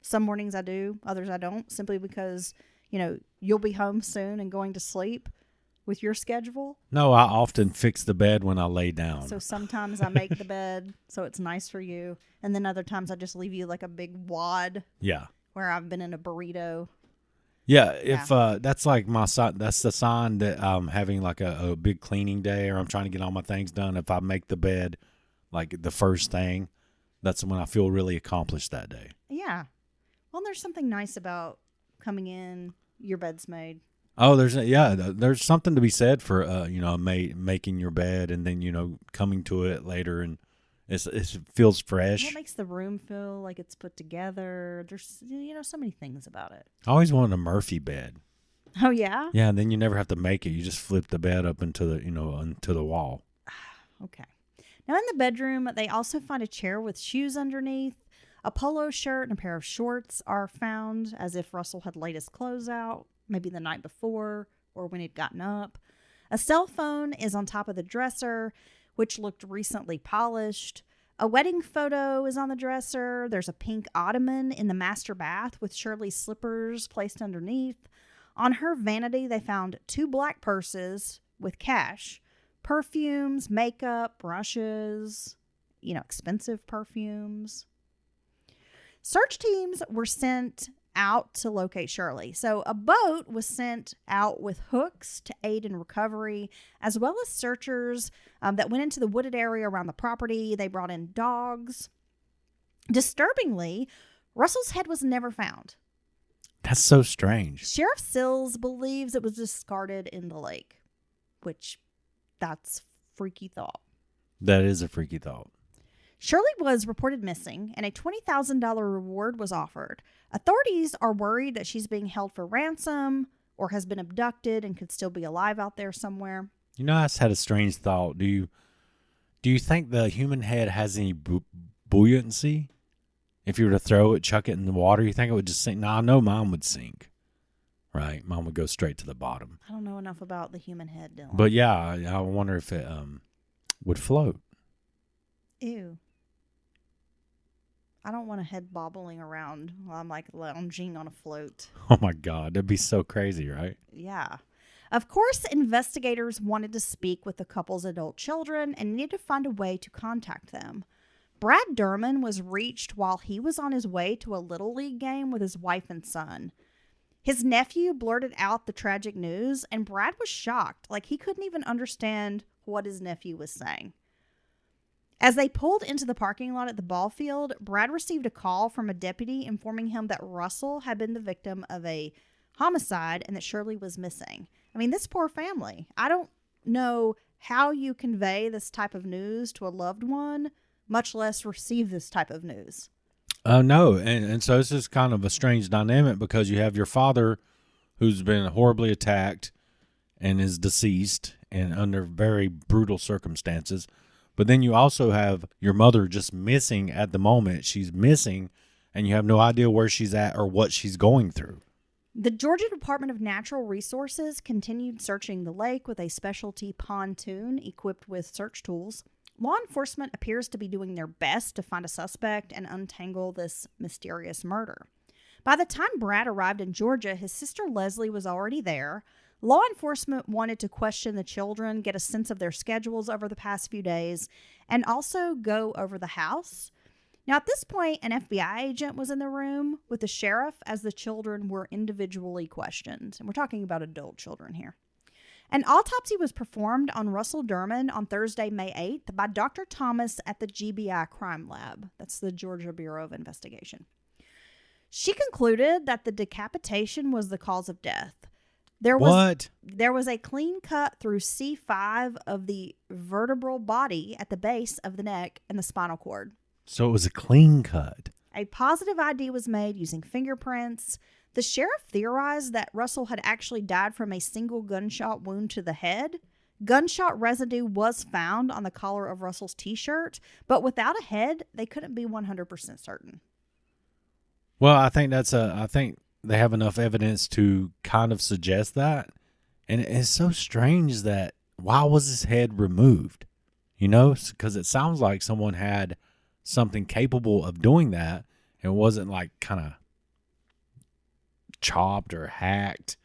E: Some mornings I do, others I don't, simply because, you'll be home soon and going to sleep with your schedule.
D: No, I often fix the bed when I lay down.
E: So sometimes I make the bed so it's nice for you. And then other times I just leave you like a big wad.
D: Yeah.
E: Where I've been in a burrito.
D: Yeah, if that's like my sign, that's the sign that I'm having like a big cleaning day, or I'm trying to get all my things done. If I make the bed like the first thing, that's when I feel really accomplished that day.
E: Yeah. Well, there's something nice about coming in, your bed's made.
D: Oh, there's something to be said for making your bed and then coming to it later, and it feels fresh.
E: Well, it makes the room feel like it's put together. There's so many things about it.
D: I always wanted a Murphy bed.
E: Oh yeah.
D: Yeah, and then you never have to make it. You just flip the bed up into the wall.
E: Okay. Now in the bedroom, they also find a chair with shoes underneath. A polo shirt and a pair of shorts are found, as if Russell had laid his clothes out, maybe the night before or when he'd gotten up. A cell phone is on top of the dresser, which looked recently polished. A wedding photo is on the dresser. There's a pink ottoman in the master bath with Shirley's slippers placed underneath. On her vanity, they found 2 black purses with cash, perfumes, makeup, brushes, expensive perfumes. Search teams were sent out to locate Shirley. So a boat was sent out with hooks to aid in recovery, as well as searchers that went into the wooded area around the property. They brought in dogs. Disturbingly, Russell's head was never found.
D: That's so strange.
E: Sheriff Sills believes it was discarded in the lake, which that's freaky thought.
D: That is a freaky thought.
E: Shirley was reported missing, and a $20,000 reward was offered. Authorities are worried that she's being held for ransom or has been abducted and could still be alive out there somewhere.
D: I just had a strange thought. Do you think the human head has any buoyancy? If you were to throw it, chuck it in the water, you think it would just sink? No, I know mine would sink. Right? Mine would go straight to the bottom.
E: I don't know enough about the human head, Dylan.
D: But yeah, I wonder if it would float.
E: Ew. I don't want a head bobbling around while I'm lounging on a float.
D: Oh my God, that'd be so crazy, right?
E: Yeah. Of course, investigators wanted to speak with the couple's adult children and needed to find a way to contact them. Brad Dermond was reached while he was on his way to a Little League game with his wife and son. His nephew blurted out the tragic news, and Brad was shocked. He couldn't even understand what his nephew was saying. As they pulled into the parking lot at the ball field, Brad received a call from a deputy informing him that Russell had been the victim of a homicide and that Shirley was missing. I mean, this poor family. I don't know how you convey this type of news to a loved one, much less receive this type of news.
D: No, and so it's just kind of a strange dynamic because you have your father who's been horribly attacked and is deceased and under very brutal circumstances. But then you also have your mother just missing at the moment. She's missing, and you have no idea where she's at or what she's going through.
E: The Georgia Department of Natural Resources continued searching the lake with a specialty pontoon equipped with search tools. Law enforcement appears to be doing their best to find a suspect and untangle this mysterious murder. By the time Brad arrived in Georgia, his sister Leslie was already there. Law enforcement wanted to question the children, get a sense of their schedules over the past few days, and also go over the house. Now, at this point, an FBI agent was in the room with the sheriff as the children were individually questioned. And we're talking about adult children here. An autopsy was performed on Russell Dermond on Thursday, May 8th by Dr. Thomas at the GBI Crime Lab. That's the Georgia Bureau of Investigation. She concluded that the decapitation was the cause of death. There was a clean cut through C5 of the vertebral body at the base of the neck and the spinal cord.
D: So it was a clean cut.
E: A positive ID was made using fingerprints. The sheriff theorized that Russell had actually died from a single gunshot wound to the head. Gunshot residue was found on the collar of Russell's t-shirt, but without a head, they couldn't be 100% certain.
D: Well, I think they have enough evidence to kind of suggest that. And it's so strange that why was his head removed? Because it sounds like someone had something capable of doing that and wasn't kind of chopped or hacked.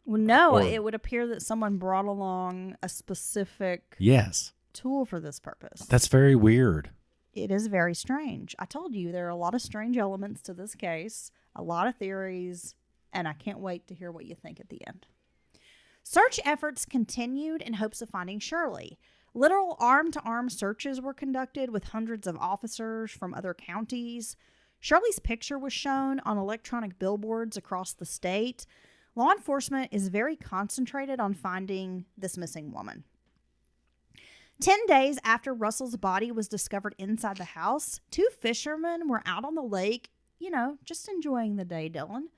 E: Well, no, it would appear that someone brought along a specific tool for this purpose.
D: That's very weird.
E: It is very strange. I told you there are a lot of strange elements to this case, a lot of theories, and I can't wait to hear what you think at the end. Search efforts continued in hopes of finding Shirley. Literal arm-to-arm searches were conducted with hundreds of officers from other counties. Shirley's picture was shown on electronic billboards across the state. Law enforcement is very concentrated on finding this missing woman. 10 days after Russell's body was discovered inside the house, 2 fishermen were out on the lake, just enjoying the day, Dylan.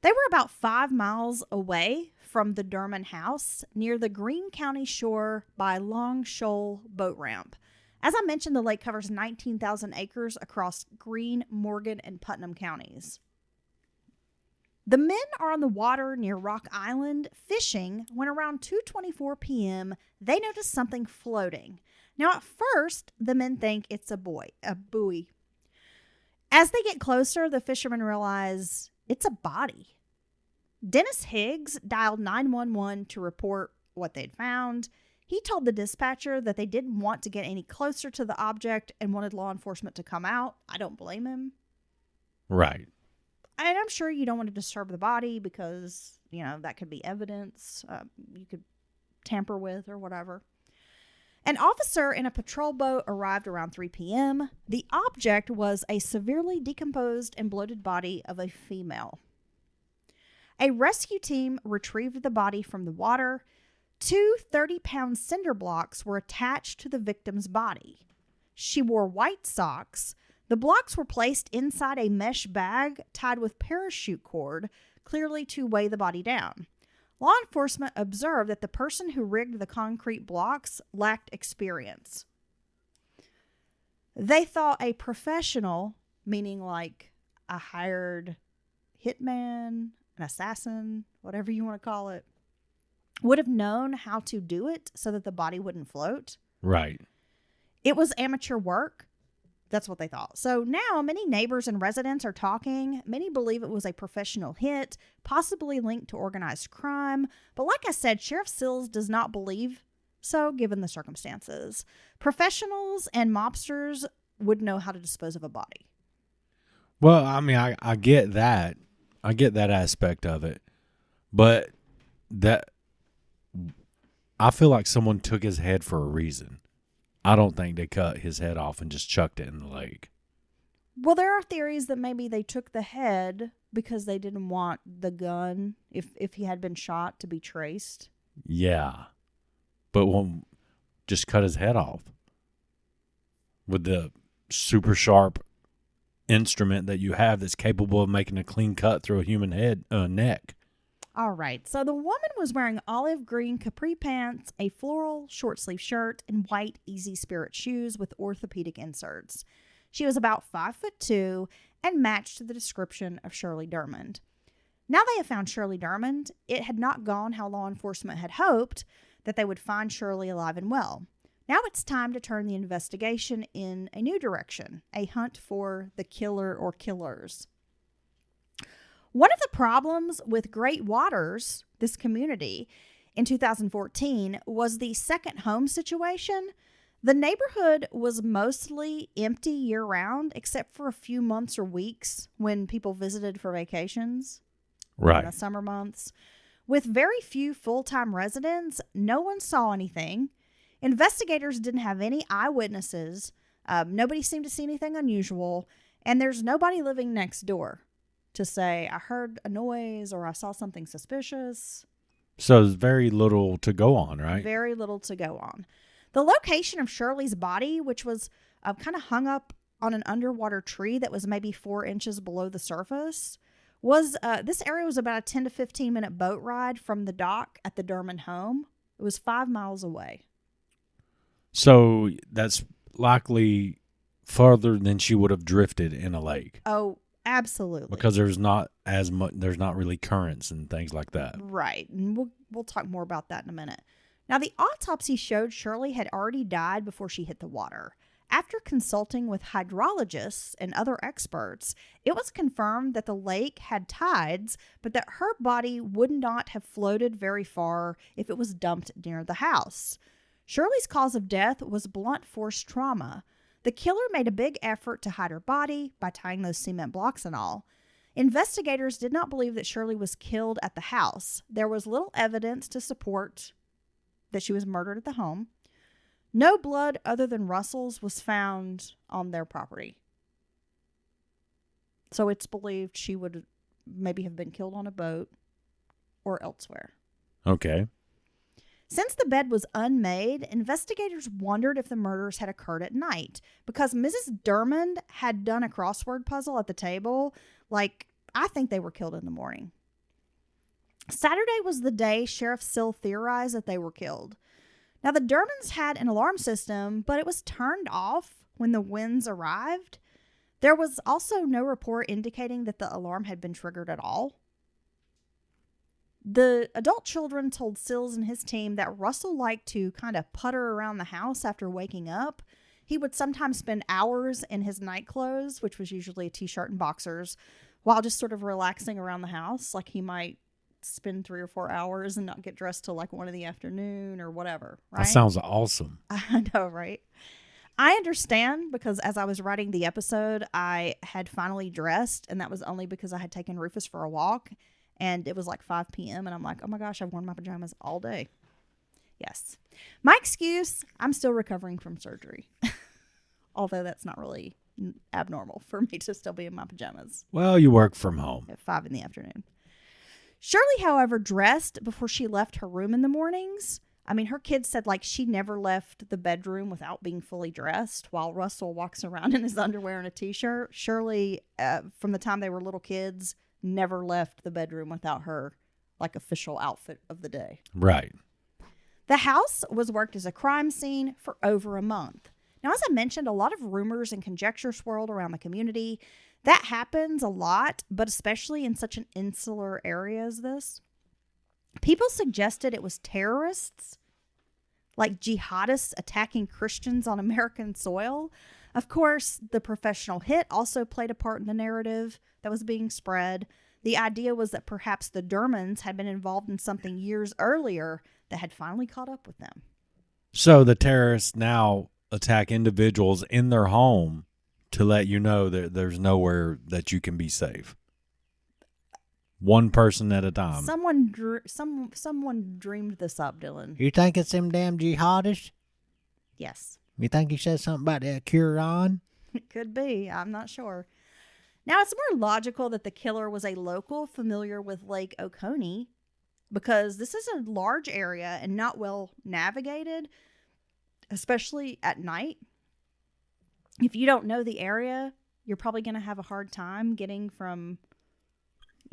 E: They were about 5 miles away from the Dermond house near the Greene County shore by Long Shoal boat ramp. As I mentioned, the lake covers 19,000 acres across Greene, Morgan, and Putnam counties. The men are on the water near Rock Island fishing when around 2:24 p.m. they notice something floating. Now, at first, the men think it's a buoy. As they get closer, the fishermen realize it's a body. Dennis Higgs dialed 911 to report what they'd found. He told the dispatcher that they didn't want to get any closer to the object and wanted law enforcement to come out. I don't blame him.
D: Right.
E: And I'm sure you don't want to disturb the body because, that could be evidence you could tamper with or whatever. An officer in a patrol boat arrived around 3 p.m. The object was a severely decomposed and bloated body of a female. A rescue team retrieved the body from the water. 2 30-pound cinder blocks were attached to the victim's body. She wore white socks. The blocks were placed inside a mesh bag tied with parachute cord, clearly to weigh the body down. Law enforcement observed that the person who rigged the concrete blocks lacked experience. They thought a professional, meaning like a hired hitman, an assassin, whatever you want to call it, would have known how to do it so that the body wouldn't float.
D: Right.
E: It was amateur work. That's what they thought. So now many neighbors and residents are talking. Many believe it was a professional hit, possibly linked to organized crime. But like I said, Sheriff Sills does not believe so, given the circumstances. Professionals and mobsters would know how to dispose of a body.
D: Well, I mean, I get that. I get that aspect of it. But I feel like someone took his head for a reason. I don't think they cut his head off and just chucked it in the lake.
E: Well, there are theories that maybe they took the head because they didn't want the gun, if he had been shot, to be traced.
D: Yeah. But won't just cut his head off with the super sharp instrument that you have that's capable of making a clean cut through a human head neck.
E: All right, so the woman was wearing olive green capri pants, a floral short sleeve shirt, and white Easy Spirit shoes with orthopedic inserts. She was about 5'2" and matched the description of Shirley Dermond. Now they have found Shirley Dermond. It had not gone how law enforcement had hoped, that they would find Shirley alive and well. Now it's time to turn the investigation in a new direction, a hunt for the killer or killers. One of the problems with Great Waters, this community, in 2014 was the second home situation. The neighborhood was mostly empty year-round, except for a few months or weeks when people visited for vacations.
D: Right.
E: In the summer months. With very few full-time residents, no one saw anything. Investigators didn't have any eyewitnesses. Nobody seemed to see anything unusual. And there's nobody living next door to say, I heard a noise or I saw something suspicious.
D: So there's very little to go on, right?
E: Very little to go on. The location of Shirley's body, which was kind of hung up on an underwater tree that was maybe 4 inches below the surface, was this area was about a 10 to 15 minute boat ride from the dock at the Dermond home. It was 5 miles away.
D: So that's likely further than she would have drifted in a lake.
E: Oh, absolutely.
D: Because there's not as much, there's not really currents and things like that.
E: Right. And we'll talk more about that in a minute. Now, the autopsy showed Shirley had already died before she hit the water. After consulting with hydrologists and other experts, it was confirmed that the lake had tides, but that her body would not have floated very far if it was dumped near the house. Shirley's cause of death was blunt force trauma. The killer made a big effort to hide her body by tying those cement blocks and all. Investigators did not believe that Shirley was killed at the house. There was little evidence to support that she was murdered at the home. No blood other than Russell's was found on their property. So it's believed she would maybe have been killed on a boat or elsewhere.
D: Okay.
E: Since the bed was unmade, investigators wondered if the murders had occurred at night because Mrs. Dermond had done a crossword puzzle at the table. I think they were killed in the morning. Saturday was the day Sheriff Sill theorized that they were killed. Now, the Dermonds had an alarm system, but it was turned off when the winds arrived. There was also no report indicating that the alarm had been triggered at all. The adult children told Sills and his team that Russell liked to kind of putter around the house after waking up. He would sometimes spend hours in his night clothes, which was usually a t-shirt and boxers, while just sort of relaxing around the house. Like he might spend 3 or 4 hours and not get dressed till like 1 in the afternoon or whatever. Right?
D: That sounds awesome.
E: I know, right? I understand because as I was writing the episode, I had finally dressed, and that was only because I had taken Rufus for a walk. And it was like 5 p.m. And I'm like, oh my gosh, I've worn my pajamas all day. Yes. My excuse, I'm still recovering from surgery. Although that's not really abnormal for me to still be in my pajamas
D: Well, you work from home.
E: at 5 in the afternoon. Shirley, however, dressed before she left her room in the mornings. I mean, her kids said like she never left the bedroom without being fully dressed, while Russell walks around in his underwear and a t-shirt. Shirley, from the time they were little kids, never left the bedroom without her like official outfit of the day.
D: Right.
E: The house was worked as a crime scene for over a month. Now, as I mentioned, a lot of rumors and conjecture swirled around the community. That happens a lot, but especially in such an insular area as this. People suggested it was terrorists, like jihadists attacking Christians on American soil. Of course, the professional hit also played a part in the narrative that was being spread. The idea was that perhaps the Dermonds had been involved in something years earlier that had finally caught up with them.
D: So the terrorists now attack individuals in their home to let you know that there's nowhere that you can be safe. One person at a time.
E: Someone dreamed this up, Dylan.
F: You think it's them damn jihadists?
E: Yes,
F: You think he said something about that Quran?
E: it could be. I'm not sure. Now, it's more logical that the killer was a local familiar with Lake Oconee, because this is a large area and not well navigated, especially at night. If you don't know the area, you're probably going to have a hard time getting from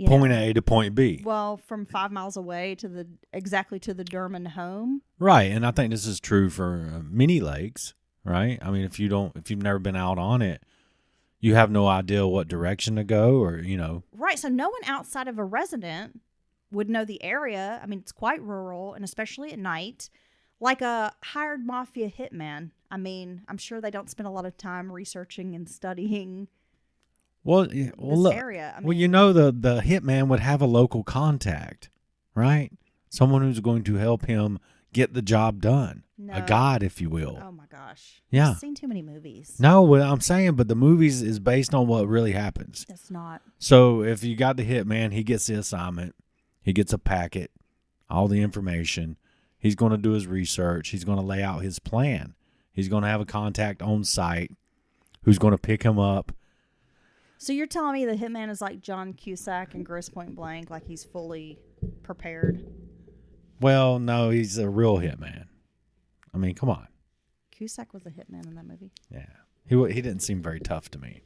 D: Point A to point B.
E: Well, from 5 miles away to exactly to the Dermond home.
D: Right, and I think this is true for many lakes, right? I mean, if you've never been out on it, you have no idea what direction to go, or
E: Right, so no one outside of a resident would know the area. I mean, it's quite rural, and especially at night. Like a hired mafia hitman. I mean, I'm sure they don't spend a lot of time researching and studying this
D: look,
E: area. I mean,
D: the hitman would have a local contact, right? Someone who's going to help him get the job done.
E: No.
D: A guide, if you will.
E: Oh my gosh.
D: Yeah.
E: I've seen too many movies.
D: No, what I'm saying, but the movies is based on what really happens.
E: It's not.
D: So if you got the hitman, he gets the assignment. He gets a packet, all the information. He's going to do his research. He's going to lay out his plan. He's going to have a contact on site who's going to pick him up.
E: So you're telling me the hitman is like John Cusack in Grosse Point Blank, like he's fully prepared?
D: Well, no, he's a real hitman. I mean, come on.
E: Cusack was a hitman in that movie.
D: Yeah, he didn't seem very tough to me.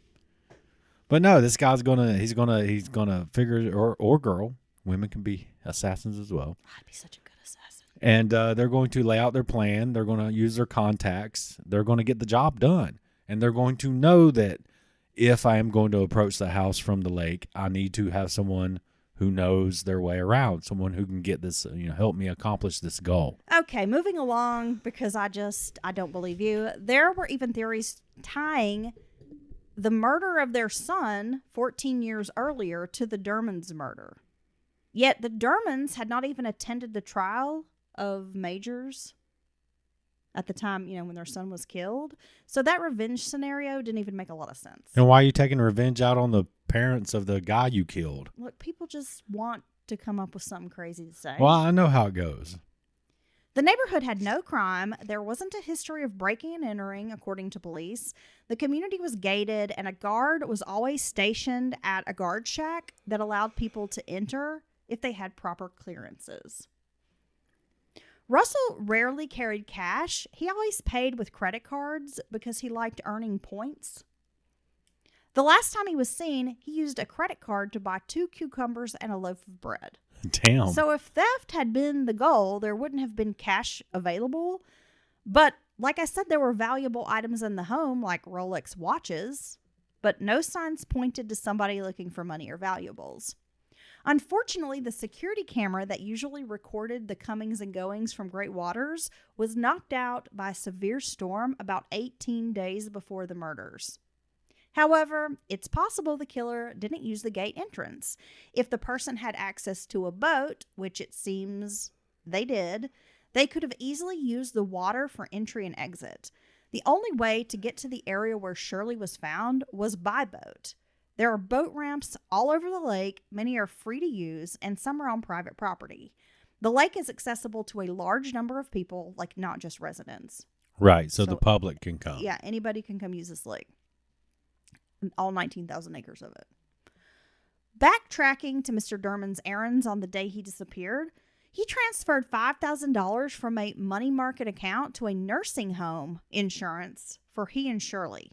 D: But no, this guy's he's gonna figure or girl. Women can be assassins as well.
E: I'd be such a good assassin.
D: And they're going to lay out their plan. They're going to use their contacts. They're going to get the job done. And they're going to know that if I am going to approach the house from the lake, I need to have someone who knows their way around, someone who can get this, help me accomplish this goal.
E: Okay, moving along, because I don't believe you. There were even theories tying the murder of their son 14 years earlier to the Dermonds' murder. Yet the Dermonds had not even attended the trial of Majors at the time, when their son was killed. So that revenge scenario didn't even make a lot of sense.
D: And why are you taking revenge out on the parents of the guy you killed?
E: Look, people just want to come up with something crazy to say.
D: Well, I know how it goes.
E: The neighborhood had no crime. There wasn't a history of breaking and entering, according to police. The community was gated, and a guard was always stationed at a guard shack that allowed people to enter if they had proper clearances. Russell rarely carried cash. He always paid with credit cards because he liked earning points. The last time he was seen, he used a credit card to buy 2 cucumbers and a loaf of bread.
D: Damn.
E: So if theft had been the goal, there wouldn't have been cash available. But like I said, there were valuable items in the home, like Rolex watches, but no signs pointed to somebody looking for money or valuables. Unfortunately, the security camera that usually recorded the comings and goings from Great Waters was knocked out by a severe storm about 18 days before the murders. However, it's possible the killer didn't use the gate entrance. If the person had access to a boat, which it seems they did, they could have easily used the water for entry and exit. The only way to get to the area where Shirley was found was by boat. There are boat ramps all over the lake. Many are free to use, and some are on private property. The lake is accessible to a large number of people, like not just residents.
D: Right, so the public can come.
E: Yeah, anybody can come use this lake. All 19,000 acres of it. Backtracking to Mr. Dermond's errands on the day he disappeared, he transferred $5,000 from a money market account to a nursing home insurance for he and Shirley.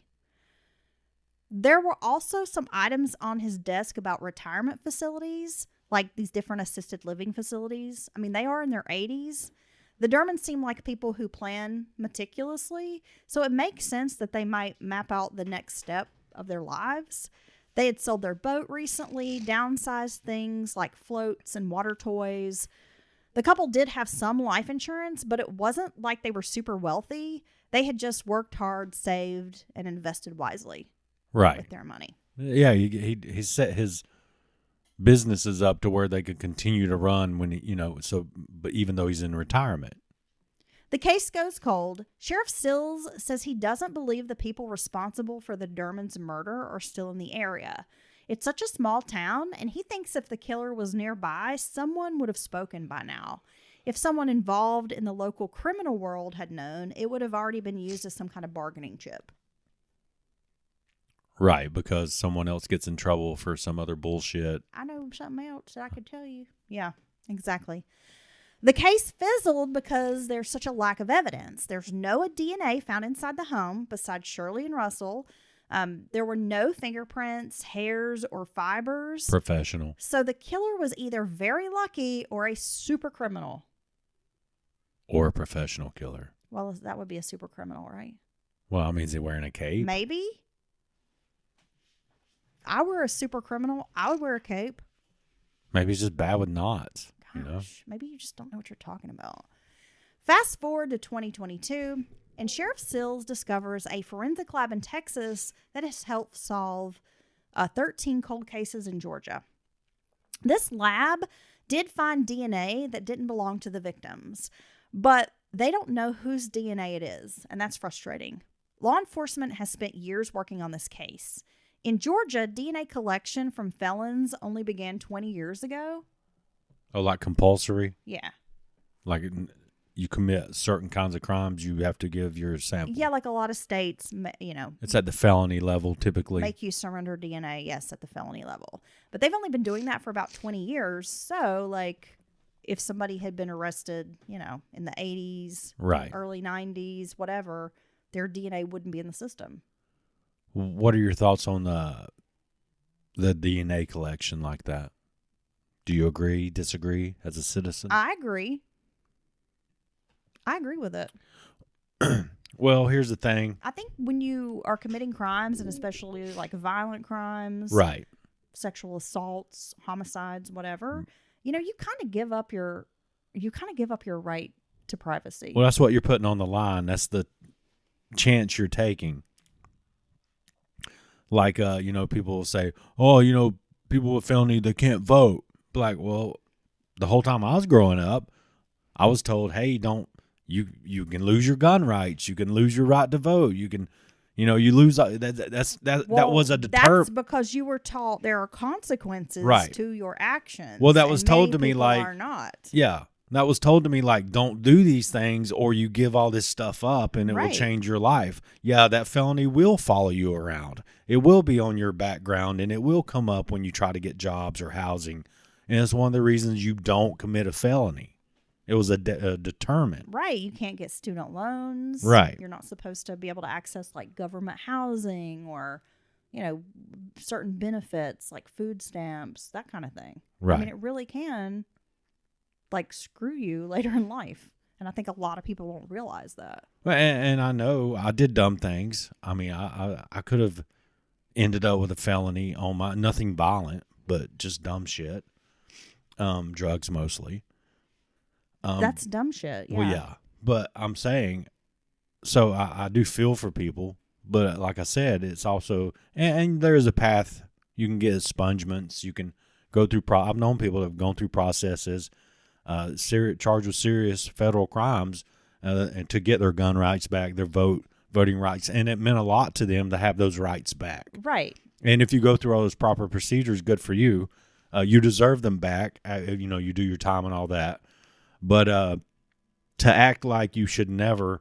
E: There were also some items on his desk about retirement facilities, like these different assisted living facilities. I mean, they are in their 80s. The Dermonds seem like people who plan meticulously, so it makes sense that they might map out the next step of their lives. They had sold their boat recently, downsized things like floats and water toys. The couple did have some life insurance, but it wasn't like they were super wealthy. They had just worked hard, saved, and invested wisely with their money.
D: Yeah, he set his businesses up to where they could continue to run when but even though he's in retirement.
E: The case goes cold. Sheriff Sills says he doesn't believe the people responsible for the Dermonds' murder are still in the area. It's such a small town, and he thinks if the killer was nearby, someone would have spoken by now. If someone involved in the local criminal world had known, it would have already been used as some kind of bargaining chip.
D: Right, because someone else gets in trouble for some other bullshit.
E: I know something else that I could tell you. Yeah, exactly. The case fizzled because there's such a lack of evidence. There's no DNA found inside the home besides Shirley and Russell. There were no fingerprints, hairs, or fibers.
D: Professional.
E: So the killer was either very lucky or a super criminal.
D: Or a professional killer.
E: Well, that would be a super criminal, right?
D: Well, I mean, is he wearing a cape?
E: Maybe. I were a super criminal, I would wear a cape.
D: Maybe he's just bad with knots.
E: Gosh, maybe you just don't know what you're talking about. Fast forward to 2022, and Sheriff Sills discovers a forensic lab in Texas that has helped solve 13 cold cases in Georgia. This lab did find DNA that didn't belong to the victims, but they don't know whose DNA it is, and that's frustrating. Law enforcement has spent years working on this case. In Georgia, DNA collection from felons only began 20 years ago.
D: Oh, like compulsory?
E: Yeah.
D: Like you commit certain kinds of crimes, you have to give your sample.
E: Yeah, like a lot of states,
D: It's at the felony level typically.
E: Make you surrender DNA, yes, at the felony level. But they've only been doing that for about 20 years. So, like, if somebody had been arrested, in the 80s,
D: right,
E: early 90s, whatever, their DNA wouldn't be in the system.
D: What are your thoughts on the DNA collection like that? Do you agree, disagree as a citizen?
E: I agree. I agree with it.
D: Well, here's the thing.
E: I think when you are committing crimes, and especially like violent crimes,
D: right,
E: sexual assaults, homicides, whatever, you kind of give up your right to privacy.
D: Well, that's what you're putting on the line. That's the chance you're taking. Like, people will say, oh, people with felony, they can't vote. Like, well, the whole time I was growing up, I was told, hey, you can lose your gun rights. You can lose your right to vote. You can, you lose. That was a deterrent.
E: That's because you were taught there are consequences to your actions.
D: Well, that was told to me like,
E: are not.
D: Yeah. That was told to me like, don't do these things or you give all this stuff up and it will change your life. Yeah, that felony will follow you around. It will be on your background and it will come up when you try to get jobs or housing. And it's one of the reasons you don't commit a felony. It was a deterrent.
E: Right. You can't get student loans.
D: Right.
E: You're not supposed to be able to access like government housing or, certain benefits like food stamps, that kind of thing.
D: Right.
E: I mean, it really can screw you later in life. And I think a lot of people won't realize that.
D: And I know I did dumb things. I mean, I could have ended up with a felony on nothing violent, but just dumb shit. drugs mostly.
E: That's dumb shit. Yeah.
D: Well, yeah. But I'm saying, so I do feel for people, but like I said, it's also, and there is a path. You can get expungements. You can go through, I've known people that have gone through processes, charged with serious federal crimes, and to get their gun rights back, their voting rights. And it meant a lot to them to have those rights back.
E: Right.
D: And if you go through all those proper procedures, good for you. You deserve them back. You do your time and all that. But to act like you should never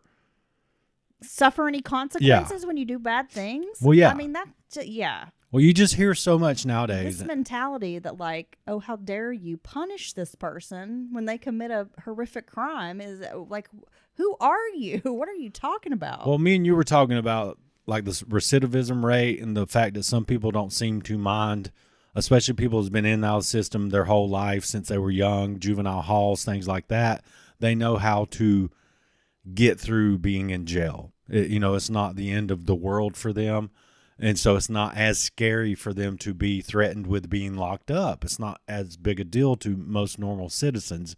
E: suffer any consequences when you do bad things.
D: Well, yeah.
E: I mean, yeah.
D: Well, you just hear so much nowadays.
E: This mentality that like, oh, how dare you punish this person when they commit a horrific crime is like, who are you? What are you talking about?
D: Well, me and you were talking about like the recidivism rate and the fact that some people don't seem to mind, especially people who's been in and out of the system their whole life since they were young, juvenile halls, things like that. They know how to get through being in jail. It's not the end of the world for them. And so it's not as scary for them to be threatened with being locked up. It's not as big a deal to most normal citizens.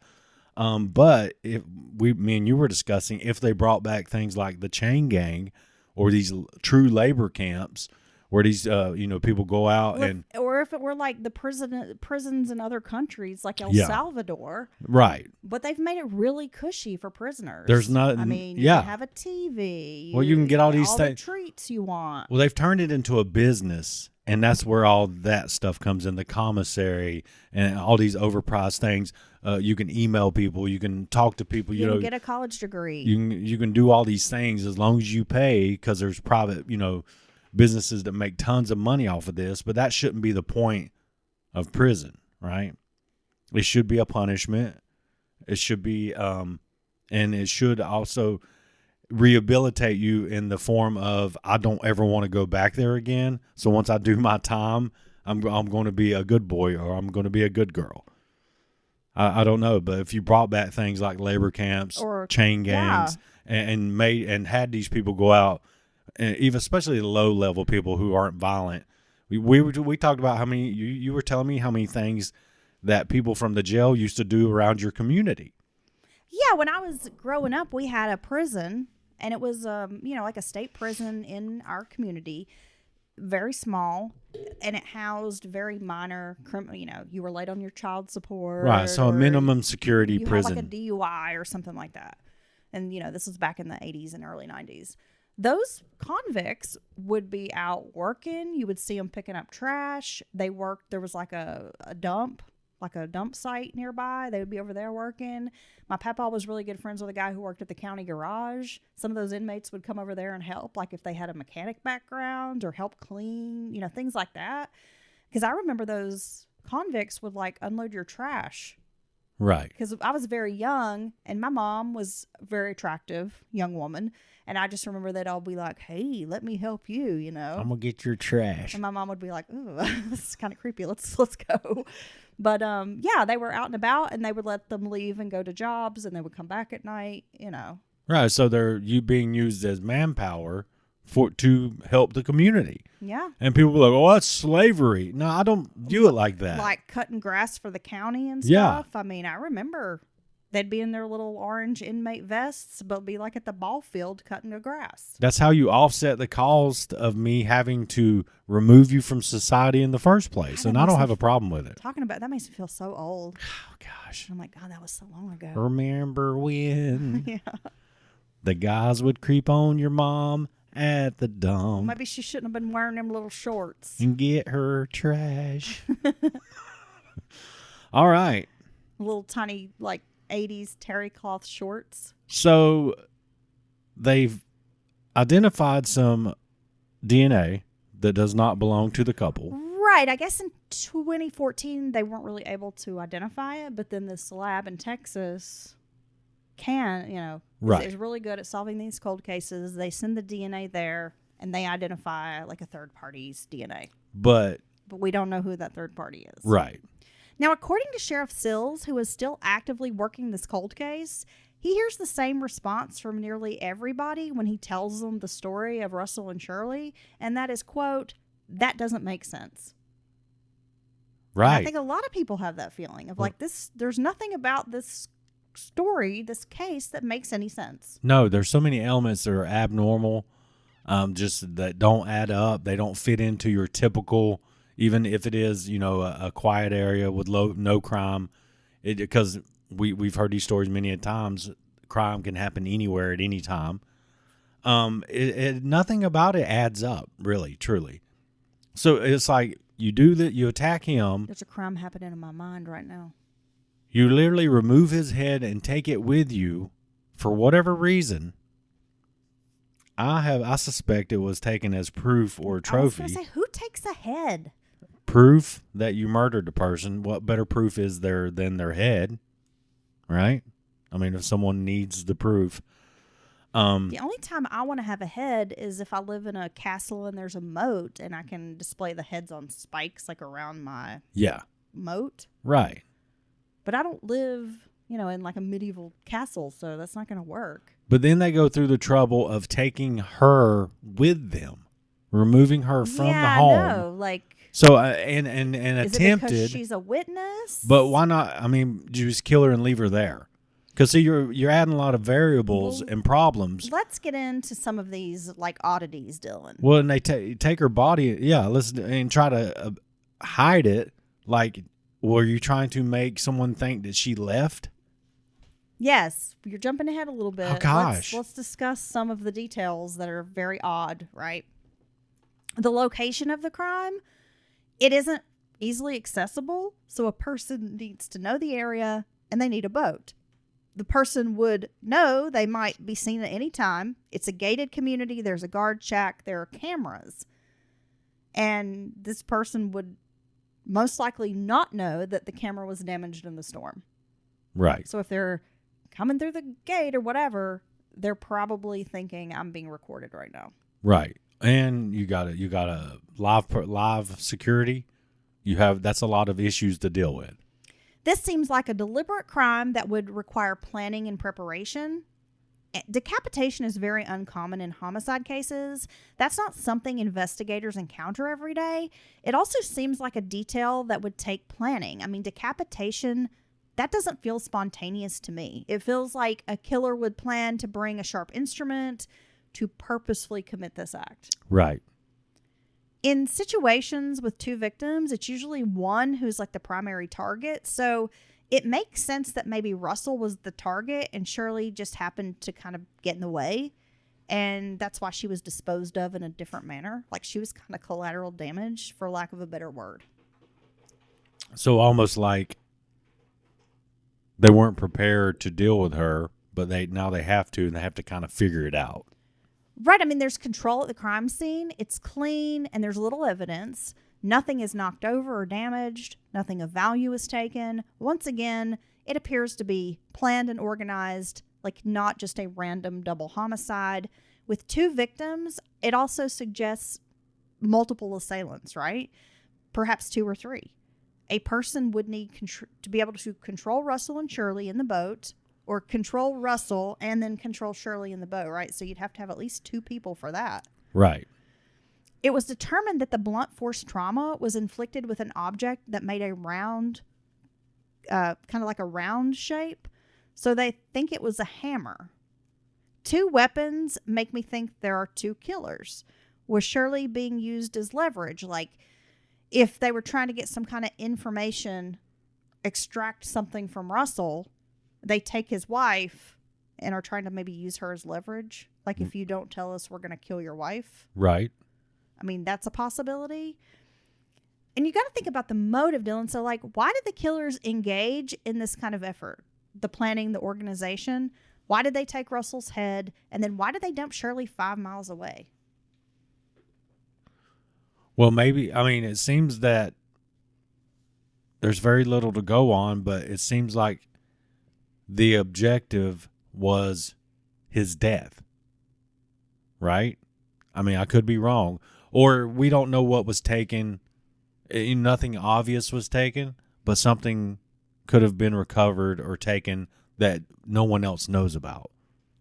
D: But me and you were discussing, if they brought back things like the chain gang or these true labor camps where these, people go out
E: or if it were like the prisons in other countries like El Salvador.
D: Right.
E: But they've made it really cushy for prisoners.
D: There's not,
E: I mean, you can have a TV.
D: Well, you can get all these
E: things. The treats you want.
D: Well, they've turned it into a business, and that's where all that stuff comes in, the commissary and all these overpriced things. You can email people. You can talk to people.
E: You can get a college degree.
D: You can do all these things as long as you pay, because there's private, businesses that make tons of money off of this, but that shouldn't be the point of prison, right? It should be a punishment. It should be, and it should also rehabilitate you in the form of, I don't ever want to go back there again. So once I do my time, I'm going to be a good boy or I'm going to be a good girl. I don't know, but if you brought back things like labor camps or chain gangs and had these people go out, and even especially the low level people who aren't violent, we talked about how many you were telling me how many things that people from the jail used to do around your community.
E: Yeah, when I was growing up, we had a prison, and it was like a state prison in our community, very small, and it housed very minor criminal. You were late on your child support,
D: right? So a minimum security prison,
E: had like a DUI or something like that. And this was back in the 80s and early 90s. Those convicts would be out working. You would see them picking up trash. They worked. There was like a dump site nearby. They would be over there working. My papa was really good friends with a guy who worked at the county garage. Some of those inmates would come over there and help, like if they had a mechanic background or help clean, things like that. Because I remember those convicts would like unload your trash.
D: Right.
E: Because I was very young, and my mom was a very attractive young woman. And I just remember that I'll be like, hey, let me help you,
F: I'm going to get your trash.
E: And my mom would be like, ooh, this is kind of creepy. Let's go. But, they were out and about, and they would let them leave and go to jobs, and they would come back at night,
D: Right. So they're being used as manpower to help the community.
E: Yeah.
D: And people were like, oh, that's slavery. No, I don't view it like that.
E: Like cutting grass for the county and
D: stuff.
E: Yeah. I mean, I remember they'd be in their little orange inmate vests, but be like at the ball field cutting the grass.
D: That's how you offset the cost of me having to remove you from society in the first place. And I don't have a problem with it.
E: Talking about that makes me feel so old.
D: Oh, gosh.
E: I'm like, God, that was so long ago.
D: Remember when
E: yeah.
D: the guys would creep on your mom at the dump?
E: Maybe she shouldn't have been wearing them little shorts.
D: And get her trash. All right.
E: Little tiny, 80s terry cloth shorts.
D: So they've identified some DNA that does not belong to the couple.
E: Right. I guess in 2014 they weren't really able to identify it, but then this lab in Texas
D: right.
E: is really good at solving these cold cases. They send the DNA there and they identify a third party's DNA.
D: But
E: we don't know who that third party is.
D: Right.
E: Now, according to Sheriff Sills, who is still actively working this cold case, he hears the same response from nearly everybody when he tells them the story of Russell and Shirley, and that is, quote, that doesn't make sense. And I
D: Right.
E: think a lot of people have that feeling of like this. There's nothing about this story, this case, that makes any sense.
D: No, there's so many elements that are abnormal, just that don't add up. They don't fit into your typical, even if it is, a quiet area with no crime. Because we've heard these stories many a times. Crime can happen anywhere at any time. Nothing about it adds up, really, truly. So it's like you do that, you attack him.
E: There's a crime happening in my mind right now.
D: You literally remove his head and take it with you for whatever reason. I suspect it was taken as proof or a trophy.
E: I was going to say, who takes a head?
D: Proof that you murdered a person. What better proof is there than their head? Right? I mean, if someone needs the proof.
E: The only time I want to have a head is if I live in a castle and there's a moat and I can display the heads on spikes like around my moat.
D: Right.
E: But I don't live, in like a medieval castle, so that's not going to work.
D: But then they go through the trouble of taking her with them, removing her from the home.
E: I know. Like,
D: so and
E: is
D: attempted.
E: it because she's a witness?
D: But why not? I mean, just kill her and leave her there. Because see, you're adding a lot of variables and problems.
E: Let's get into some of these like oddities, Dylan.
D: Well, and they take her body, and try to hide it. Like, were you trying to make someone think that she left?
E: Yes, you're jumping ahead a little bit.
D: Oh gosh,
E: let's discuss some of the details that are very odd. Right, the location of the crime, it isn't easily accessible, so a person needs to know the area and they need a boat. The person would know they might be seen at any time. It's a gated community. There's a guard shack. There are cameras. And this person would most likely not know that the camera was damaged in the storm.
D: Right.
E: So if they're coming through the gate or whatever, they're probably thinking, I'm being recorded right now.
D: Right. And you got a live security. That's a lot of issues to deal with.
E: This seems like a deliberate crime that would require planning and preparation. Decapitation is very uncommon in homicide cases. That's not something investigators encounter every day. It also seems like a detail that would take planning. I mean, decapitation, that doesn't feel spontaneous to me. It feels like a killer would plan to bring a sharp instrument to purposefully commit this act.
D: Right.
E: In situations with two victims, it's usually one who's like the primary target. So it makes sense that maybe Russell was the target and Shirley just happened to kind of get in the way. And that's why she was disposed of in a different manner. Like she was kind of collateral damage, for lack of a better word.
D: So almost like they weren't prepared to deal with her, but now they have to, and they have to kind of figure it out.
E: Right. I mean, there's control at the crime scene. It's clean and there's little evidence. Nothing is knocked over or damaged. Nothing of value is taken. Once again, it appears to be planned and organized, like not just a random double homicide. With two victims, it also suggests multiple assailants, right? Perhaps two or three. A person would need to be able to control Russell and Shirley in the boat, or control Russell and then control Shirley in the boat, right? So you'd have to have at least two people for that.
D: Right.
E: It was determined that the blunt force trauma was inflicted with an object that made a round, kind of like a round shape. So they think it was a hammer. Two weapons make me think there are two killers. Was Shirley being used as leverage? Like if they were trying to get some kind of information, extract something from Russell, they take his wife and are trying to maybe use her as leverage. Like, if you don't tell us, we're going to kill your wife.
D: Right.
E: I mean, that's a possibility. And you got to think about the motive, Dylan. So, like, why did the killers engage in this kind of effort? The planning, the organization. Why did they take Russell's head? And then why did they dump Shirley 5 miles away?
D: Well, maybe, I mean, it seems that there's very little to go on, but it seems like the objective was his death, right? I mean, I could be wrong. Or we don't know what was taken. Nothing obvious was taken, but something could have been recovered or taken that no one else knows about.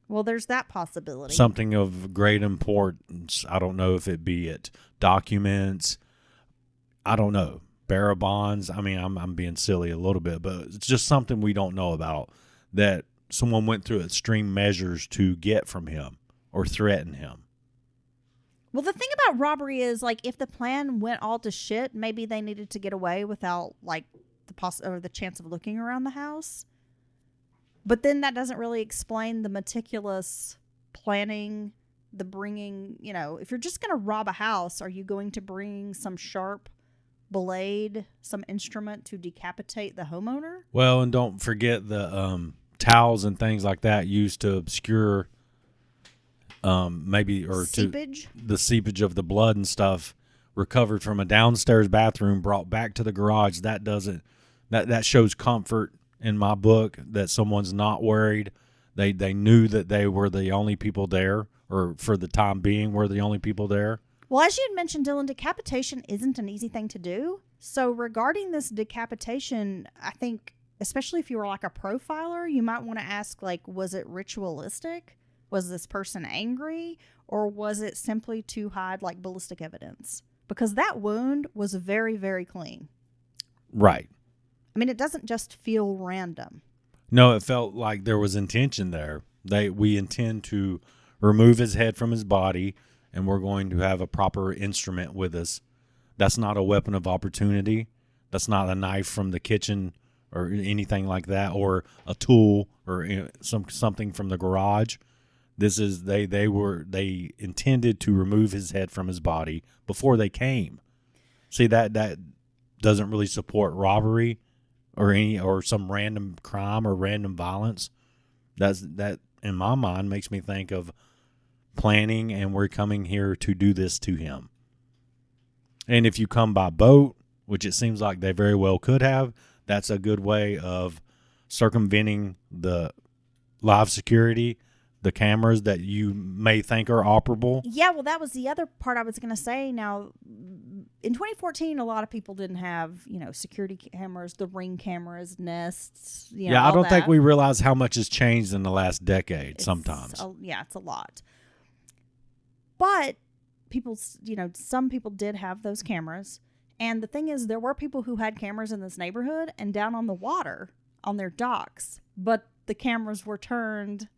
E: Well, there's that possibility.
D: Something of great importance. I don't know if it be documents. I don't know. bearer bonds. I mean, I'm being silly a little bit, but it's just something we don't know about that someone went through extreme measures to get from him or threaten him.
E: Well, the thing about robbery is, like, if the plan went all to shit, maybe they needed to get away without, like, the chance of looking around the house. But then that doesn't really explain the meticulous planning, the bringing, you know, if you're just going to rob a house, are you going to bring some sharp blade, some instrument to decapitate the homeowner?
D: Well, and don't forget the towels and things like that used to obscure
E: Seepage?
D: The seepage of the blood and stuff recovered from a downstairs bathroom brought back to the garage. That shows comfort in my book that someone's not worried. They knew that they were the only people there, or for the time being were the only people there.
E: Well, as you had mentioned, Dylan, decapitation isn't an easy thing to do. So regarding this decapitation, I think, especially if you were like a profiler, you might want to ask, like, was it ritualistic? Was this person angry? Or was it simply to hide, like, ballistic evidence? Because that wound was very, very clean.
D: Right.
E: I mean, it doesn't just feel random.
D: No, it felt like there was intention there. We intend to remove his head from his body, and we're going to have a proper instrument with us. That's not a weapon of opportunity. That's not a knife from the kitchen or anything like that, or a tool or something from the garage. This is they intended to remove his head from his body before they came. See, that doesn't really support robbery or some random crime or random violence. That in my mind makes me think of planning, and we're coming here to do this to him. And if you come by boat, which it seems like they very well could have, that's a good way of circumventing the live security, the cameras that you may think are operable.
E: Yeah, well, that was the other part I was going to say. Now, in 2014, a lot of people didn't have, security cameras, the Ring cameras, Nests.
D: I don't think we realize how much has changed in the last decade sometimes.
E: It's a lot. But some people did have those cameras. And the thing is, there were people who had cameras in this neighborhood and down on the water on their docks. But the cameras were turned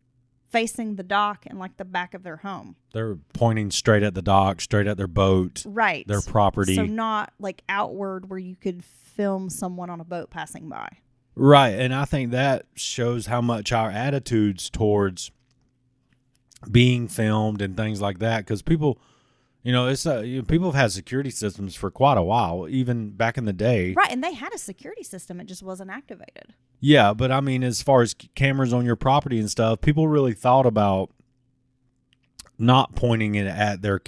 E: facing the dock and like the back of their home.
D: They're pointing straight at the dock, straight at their boat,
E: right?
D: Their property.
E: So not like outward where you could film someone on a boat passing by.
D: Right, and I think that shows how much our attitudes towards being filmed and things like that, because people, people have had security systems for quite a while, even back in the day.
E: Right, and they had a security system, it just wasn't activated.
D: Yeah, but I mean, as far as cameras on your property and stuff, people really thought about not pointing it at their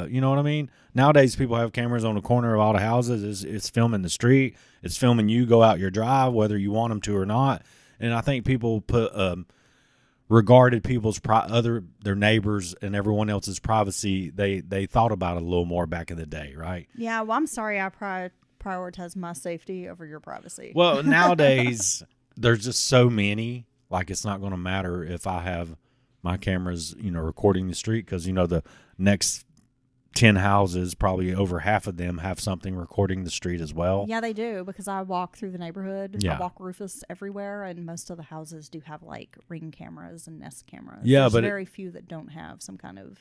D: you know what I mean? Nowadays, people have cameras on the corner of all the houses. It's filming the street. It's filming you go out your drive, whether you want them to or not. And I think people regarded people's their neighbors and everyone else's privacy. They thought about it a little more back in the day, right?
E: Yeah, well, I'm sorry I prioritize my safety over your privacy.
D: Well, nowadays there's just so many. Like, it's not going to matter if I have my cameras, recording the street, because the next 10 houses, probably over half of them have something recording the street as well.
E: Yeah, they do, because I walk through the neighborhood.
D: Yeah.
E: I walk Rufus everywhere, and most of the houses do have like Ring cameras and Nest cameras.
D: Yeah,
E: There's
D: but
E: very few that don't have some kind of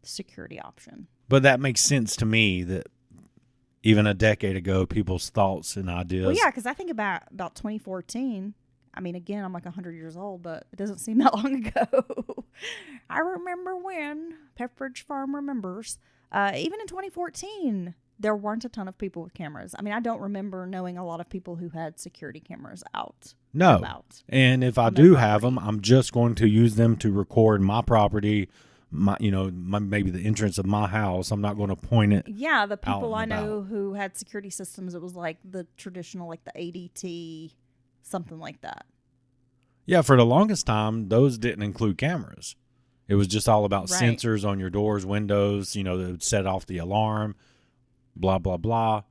E: security option.
D: But that makes sense to me that even a decade ago, people's thoughts and ideas.
E: Well, yeah, because I think about 2014. I mean, again, I'm like 100 years old, but it doesn't seem that long ago. I remember when Pepperidge Farm remembers. Even in 2014, there weren't a ton of people with cameras. I mean, I don't remember knowing a lot of people who had security cameras out.
D: No. And if I do have them, I'm just going to use them to record my property, maybe the entrance of my house. I'm not going to point it.
E: Yeah, the people I know who had security systems, it was like the traditional, like the ADT, something like that.
D: Yeah, for the longest time, those didn't include cameras. It was just all about
E: Right.
D: sensors on your doors, windows, that would set off the alarm, blah, blah, blah.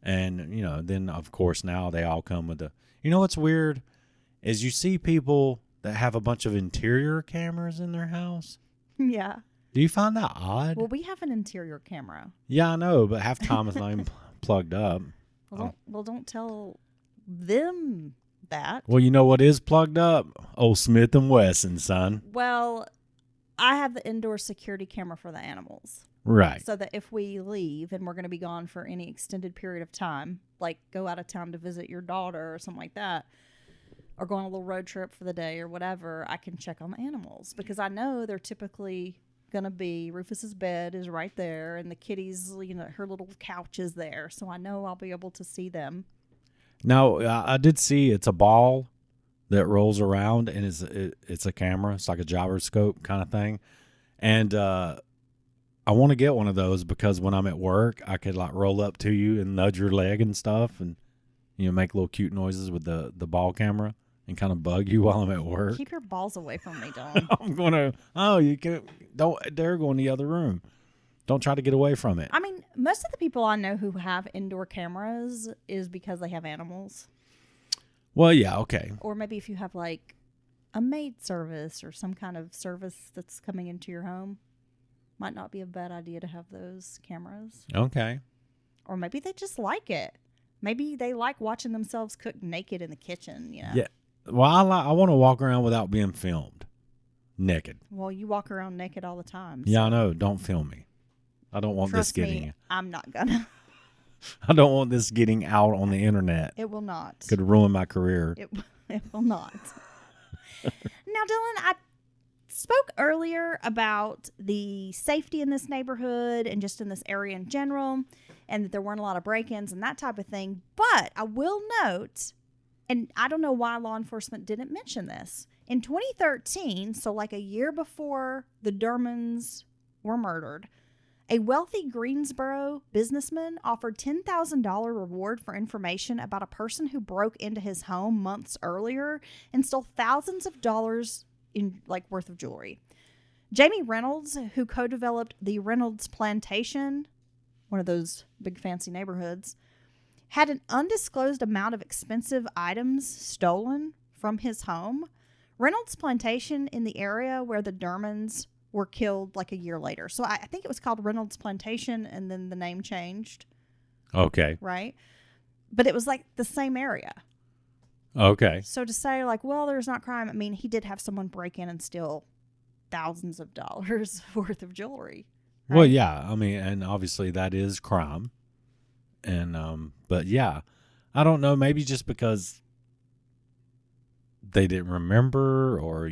D: And, then, of course, now they all come with what's weird is you see people that have a bunch of interior cameras in their house.
E: Yeah.
D: Do you find that odd?
E: Well, we have an interior camera.
D: Yeah, I know, but half the time it's not even plugged up.
E: Don't tell them that.
D: Well, you know what is plugged up? Old Smith & Wesson, son.
E: Well, I have the indoor security camera for the animals.
D: Right.
E: So that if we leave and we're going to be gone for any extended period of time, like go out of town to visit your daughter or something like that, or go on a little road trip for the day or whatever, I can check on the animals because I know they're typically going to be, Rufus's bed is right there and the kitty's, her little couch is there. So I know I'll be able to see them.
D: Now, I did see it's a ball that rolls around and it's a camera. It's like a gyroscope kind of thing. And I want to get one of those because when I'm at work, I could like roll up to you and nudge your leg and stuff and, make little cute noises with the ball camera and kind of bug you while I'm at work.
E: Keep your balls away from me, Dylan.
D: I'm going to, you can't, don't dare go in the other room. Don't try to get away from it.
E: I mean, most of the people I know who have indoor cameras is because they have animals.
D: Well, yeah, okay.
E: Or maybe if you have like a maid service or some kind of service that's coming into your home, might not be a bad idea to have those cameras.
D: Okay.
E: Or maybe they just like it. Maybe they like watching themselves cook naked in the kitchen,
D: Yeah. Well, I want to walk around without being filmed naked.
E: Well, you walk around naked all the time.
D: Yeah, I know. Don't film me. I don't want
E: Trust
D: this getting.
E: me, I'm not gonna.
D: I don't want this getting out on the internet.
E: It will not.
D: Could ruin my career.
E: It will not. Now, Dylan, I spoke earlier about the safety in this neighborhood and just in this area in general, and that there weren't a lot of break-ins and that type of thing. But I will note, and I don't know why law enforcement didn't mention this, in 2013, so like a year before the Dermonds were murdered, a wealthy Greensboro businessman offered $10,000 reward for information about a person who broke into his home months earlier and stole thousands of dollars in worth of jewelry. Jamie Reynolds, who co-developed the Reynolds Plantation, one of those big fancy neighborhoods, had an undisclosed amount of expensive items stolen from his home. Reynolds Plantation in the area where the Dermonds were killed like a year later. So I think it was called Reynolds Plantation and then the name changed.
D: Okay.
E: Right? But it was like the same area.
D: Okay.
E: So to say well, there's not crime. I mean, he did have someone break in and steal thousands of dollars worth of jewelry. Right?
D: Well, yeah. I mean, and obviously that is crime. And, but yeah, I don't know. Maybe just because they didn't remember or,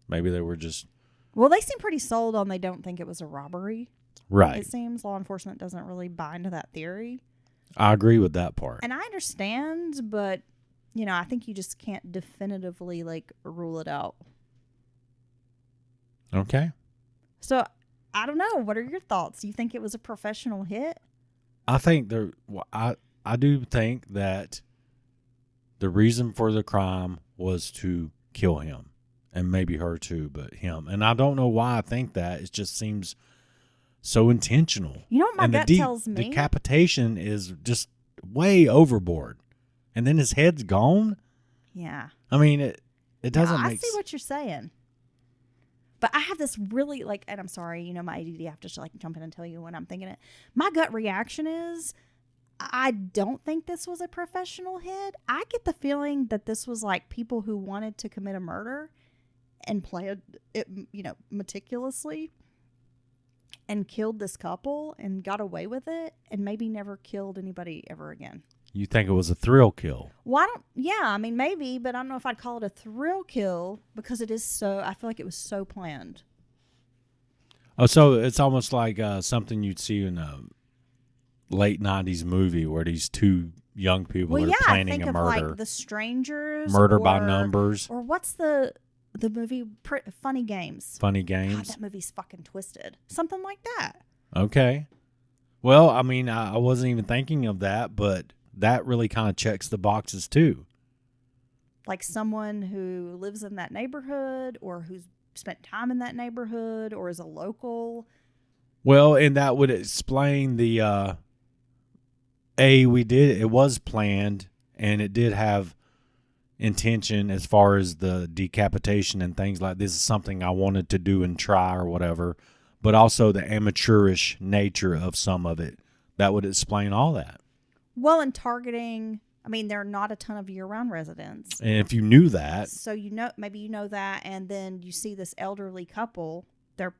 D: maybe they were just.
E: Well, they seem pretty sold on they don't think it was a robbery.
D: Right.
E: It seems law enforcement doesn't really buy into that theory.
D: I agree with that part.
E: And I understand, but, I think you just can't definitively, rule it out.
D: Okay.
E: So, I don't know. What are your thoughts? You think it was a professional hit?
D: I think I do think that the reason for the crime was to kill him. And maybe her too, but him. And I don't know why I think that. It just seems so intentional.
E: You know what my gut tells me?
D: Decapitation is just way overboard. And then his head's gone?
E: Yeah.
D: I mean, it doesn't make sense.
E: I see what you're saying. But I have this really, and I'm sorry, my ADD, I have to jump in and tell you when I'm thinking it. My gut reaction is, I don't think this was a professional hit. I get the feeling that this was people who wanted to commit a murder and planned it, meticulously and killed this couple and got away with it and maybe never killed anybody ever again.
D: You think it was a thrill kill?
E: Well, maybe, but I don't know if I'd call it a thrill kill because I feel like it was so planned.
D: Oh, so it's almost like something you'd see in a late 90s movie where these two young people are planning a murder.
E: Like The Strangers.
D: Murder by Numbers.
E: Or what's the movie Funny Games?
D: Funny Games.
E: God, that movie's fucking twisted. Something like that.
D: Okay. Well, I mean, I wasn't even thinking of that, but that really kind of checks the boxes too.
E: Like someone who lives in that neighborhood or who's spent time in that neighborhood or is a local.
D: Well, and that would explain the it was planned and it did have intention as far as the decapitation and things like this is something I wanted to do and try or whatever, but also the amateurish nature of some of it. That would explain all that.
E: Well, and targeting, I mean, there are not a ton of year-round residents.
D: And if you knew that,
E: So, maybe you know that, and then you see this elderly couple, they're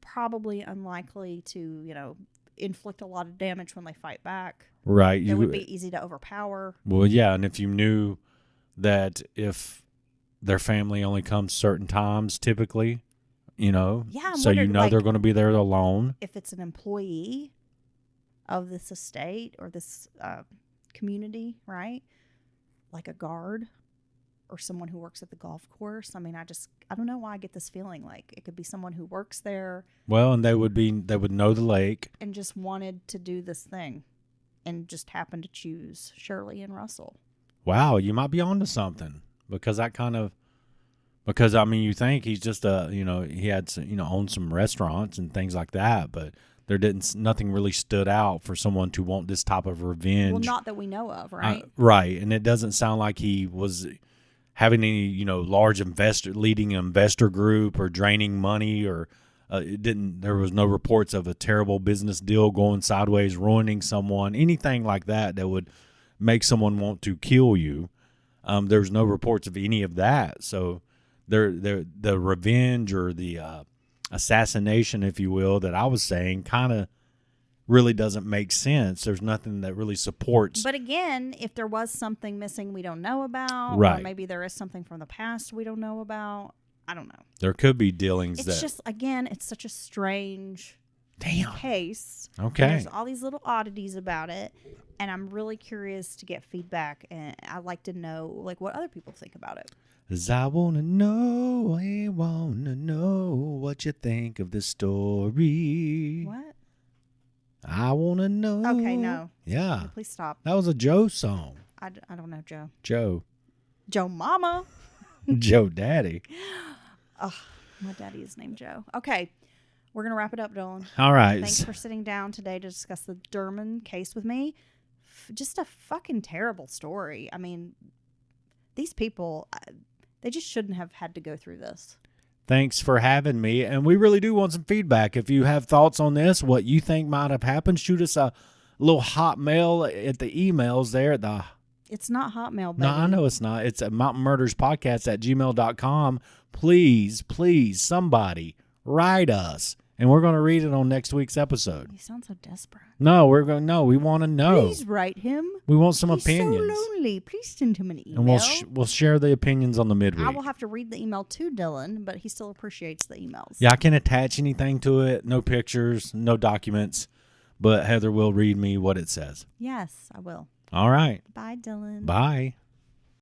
E: probably unlikely to, inflict a lot of damage when they fight back.
D: right?
E: It would be easy to overpower.
D: Well, yeah, and if you knew that if their family only comes certain times, typically,
E: Yeah, I'm
D: so
E: wondering,
D: they're going to be there alone.
E: if it's an employee of this estate or this community, right? Like a guard or someone who works at the golf course. I mean, I don't know why I get this feeling like it could be someone who works there
D: Well, and they would know the lake.
E: and just wanted to do this thing and just happened to choose Shirley and Russell.
D: Wow, you might be onto something because I mean, you think he's just he had owned some restaurants and things like that, but nothing really stood out for someone to want this type of revenge.
E: Well, not that we know of, right?
D: Right, and it doesn't sound like he was having any large leading investor group or draining money or there was no reports of a terrible business deal going sideways, ruining someone, anything like that would make someone want to kill you. There's no reports of any of that. So the revenge or the assassination, if you will, that I was saying kind of really doesn't make sense. There's nothing that really supports.
E: But again, if there was something missing we don't know about,
D: Right.
E: or maybe there is something from the past we don't know about, I don't know.
D: There could be dealings
E: It's just, again, it's such a strange case.
D: Okay.
E: And there's all these little oddities about it, and I'm really curious to get feedback, and I'd like to know what other people think about it.
D: 'Cause I wanna know what you think of this story.
E: What?
D: I wanna know.
E: Okay, no.
D: Yeah.
E: Please stop.
D: That was a Joe song.
E: I don't know, Joe.
D: Joe
E: Mama.
D: Joe Daddy.
E: My daddy is named Joe. Okay. We're going to wrap it up, Dylan.
D: All right.
E: Thanks for sitting down today to discuss the Dermond case with me. Just a fucking terrible story. I mean, these people, they just shouldn't have had to go through this.
D: Thanks for having me. And we really do want some feedback. If you have thoughts on this, what you think might have happened, shoot us a little hot mail at the emails there at the...
E: It's not Hotmail, baby.
D: No, I know it's not. It's at mountainmurderspodcast@gmail.com. Please, somebody write us. And we're going to read it on next week's episode.
E: You sound so desperate.
D: No, we want to know.
E: Please write him.
D: We want some
E: He's
D: opinions.
E: so lonely. Please send him an email.
D: And we'll share the opinions on the midweek.
E: I will have to read the email to Dylan, but he still appreciates the emails.
D: Yeah, I can't attach anything to it. No pictures, no documents. But Heather will read me what it says.
E: Yes, I will.
D: All right.
E: Bye, Dylan.
D: Bye.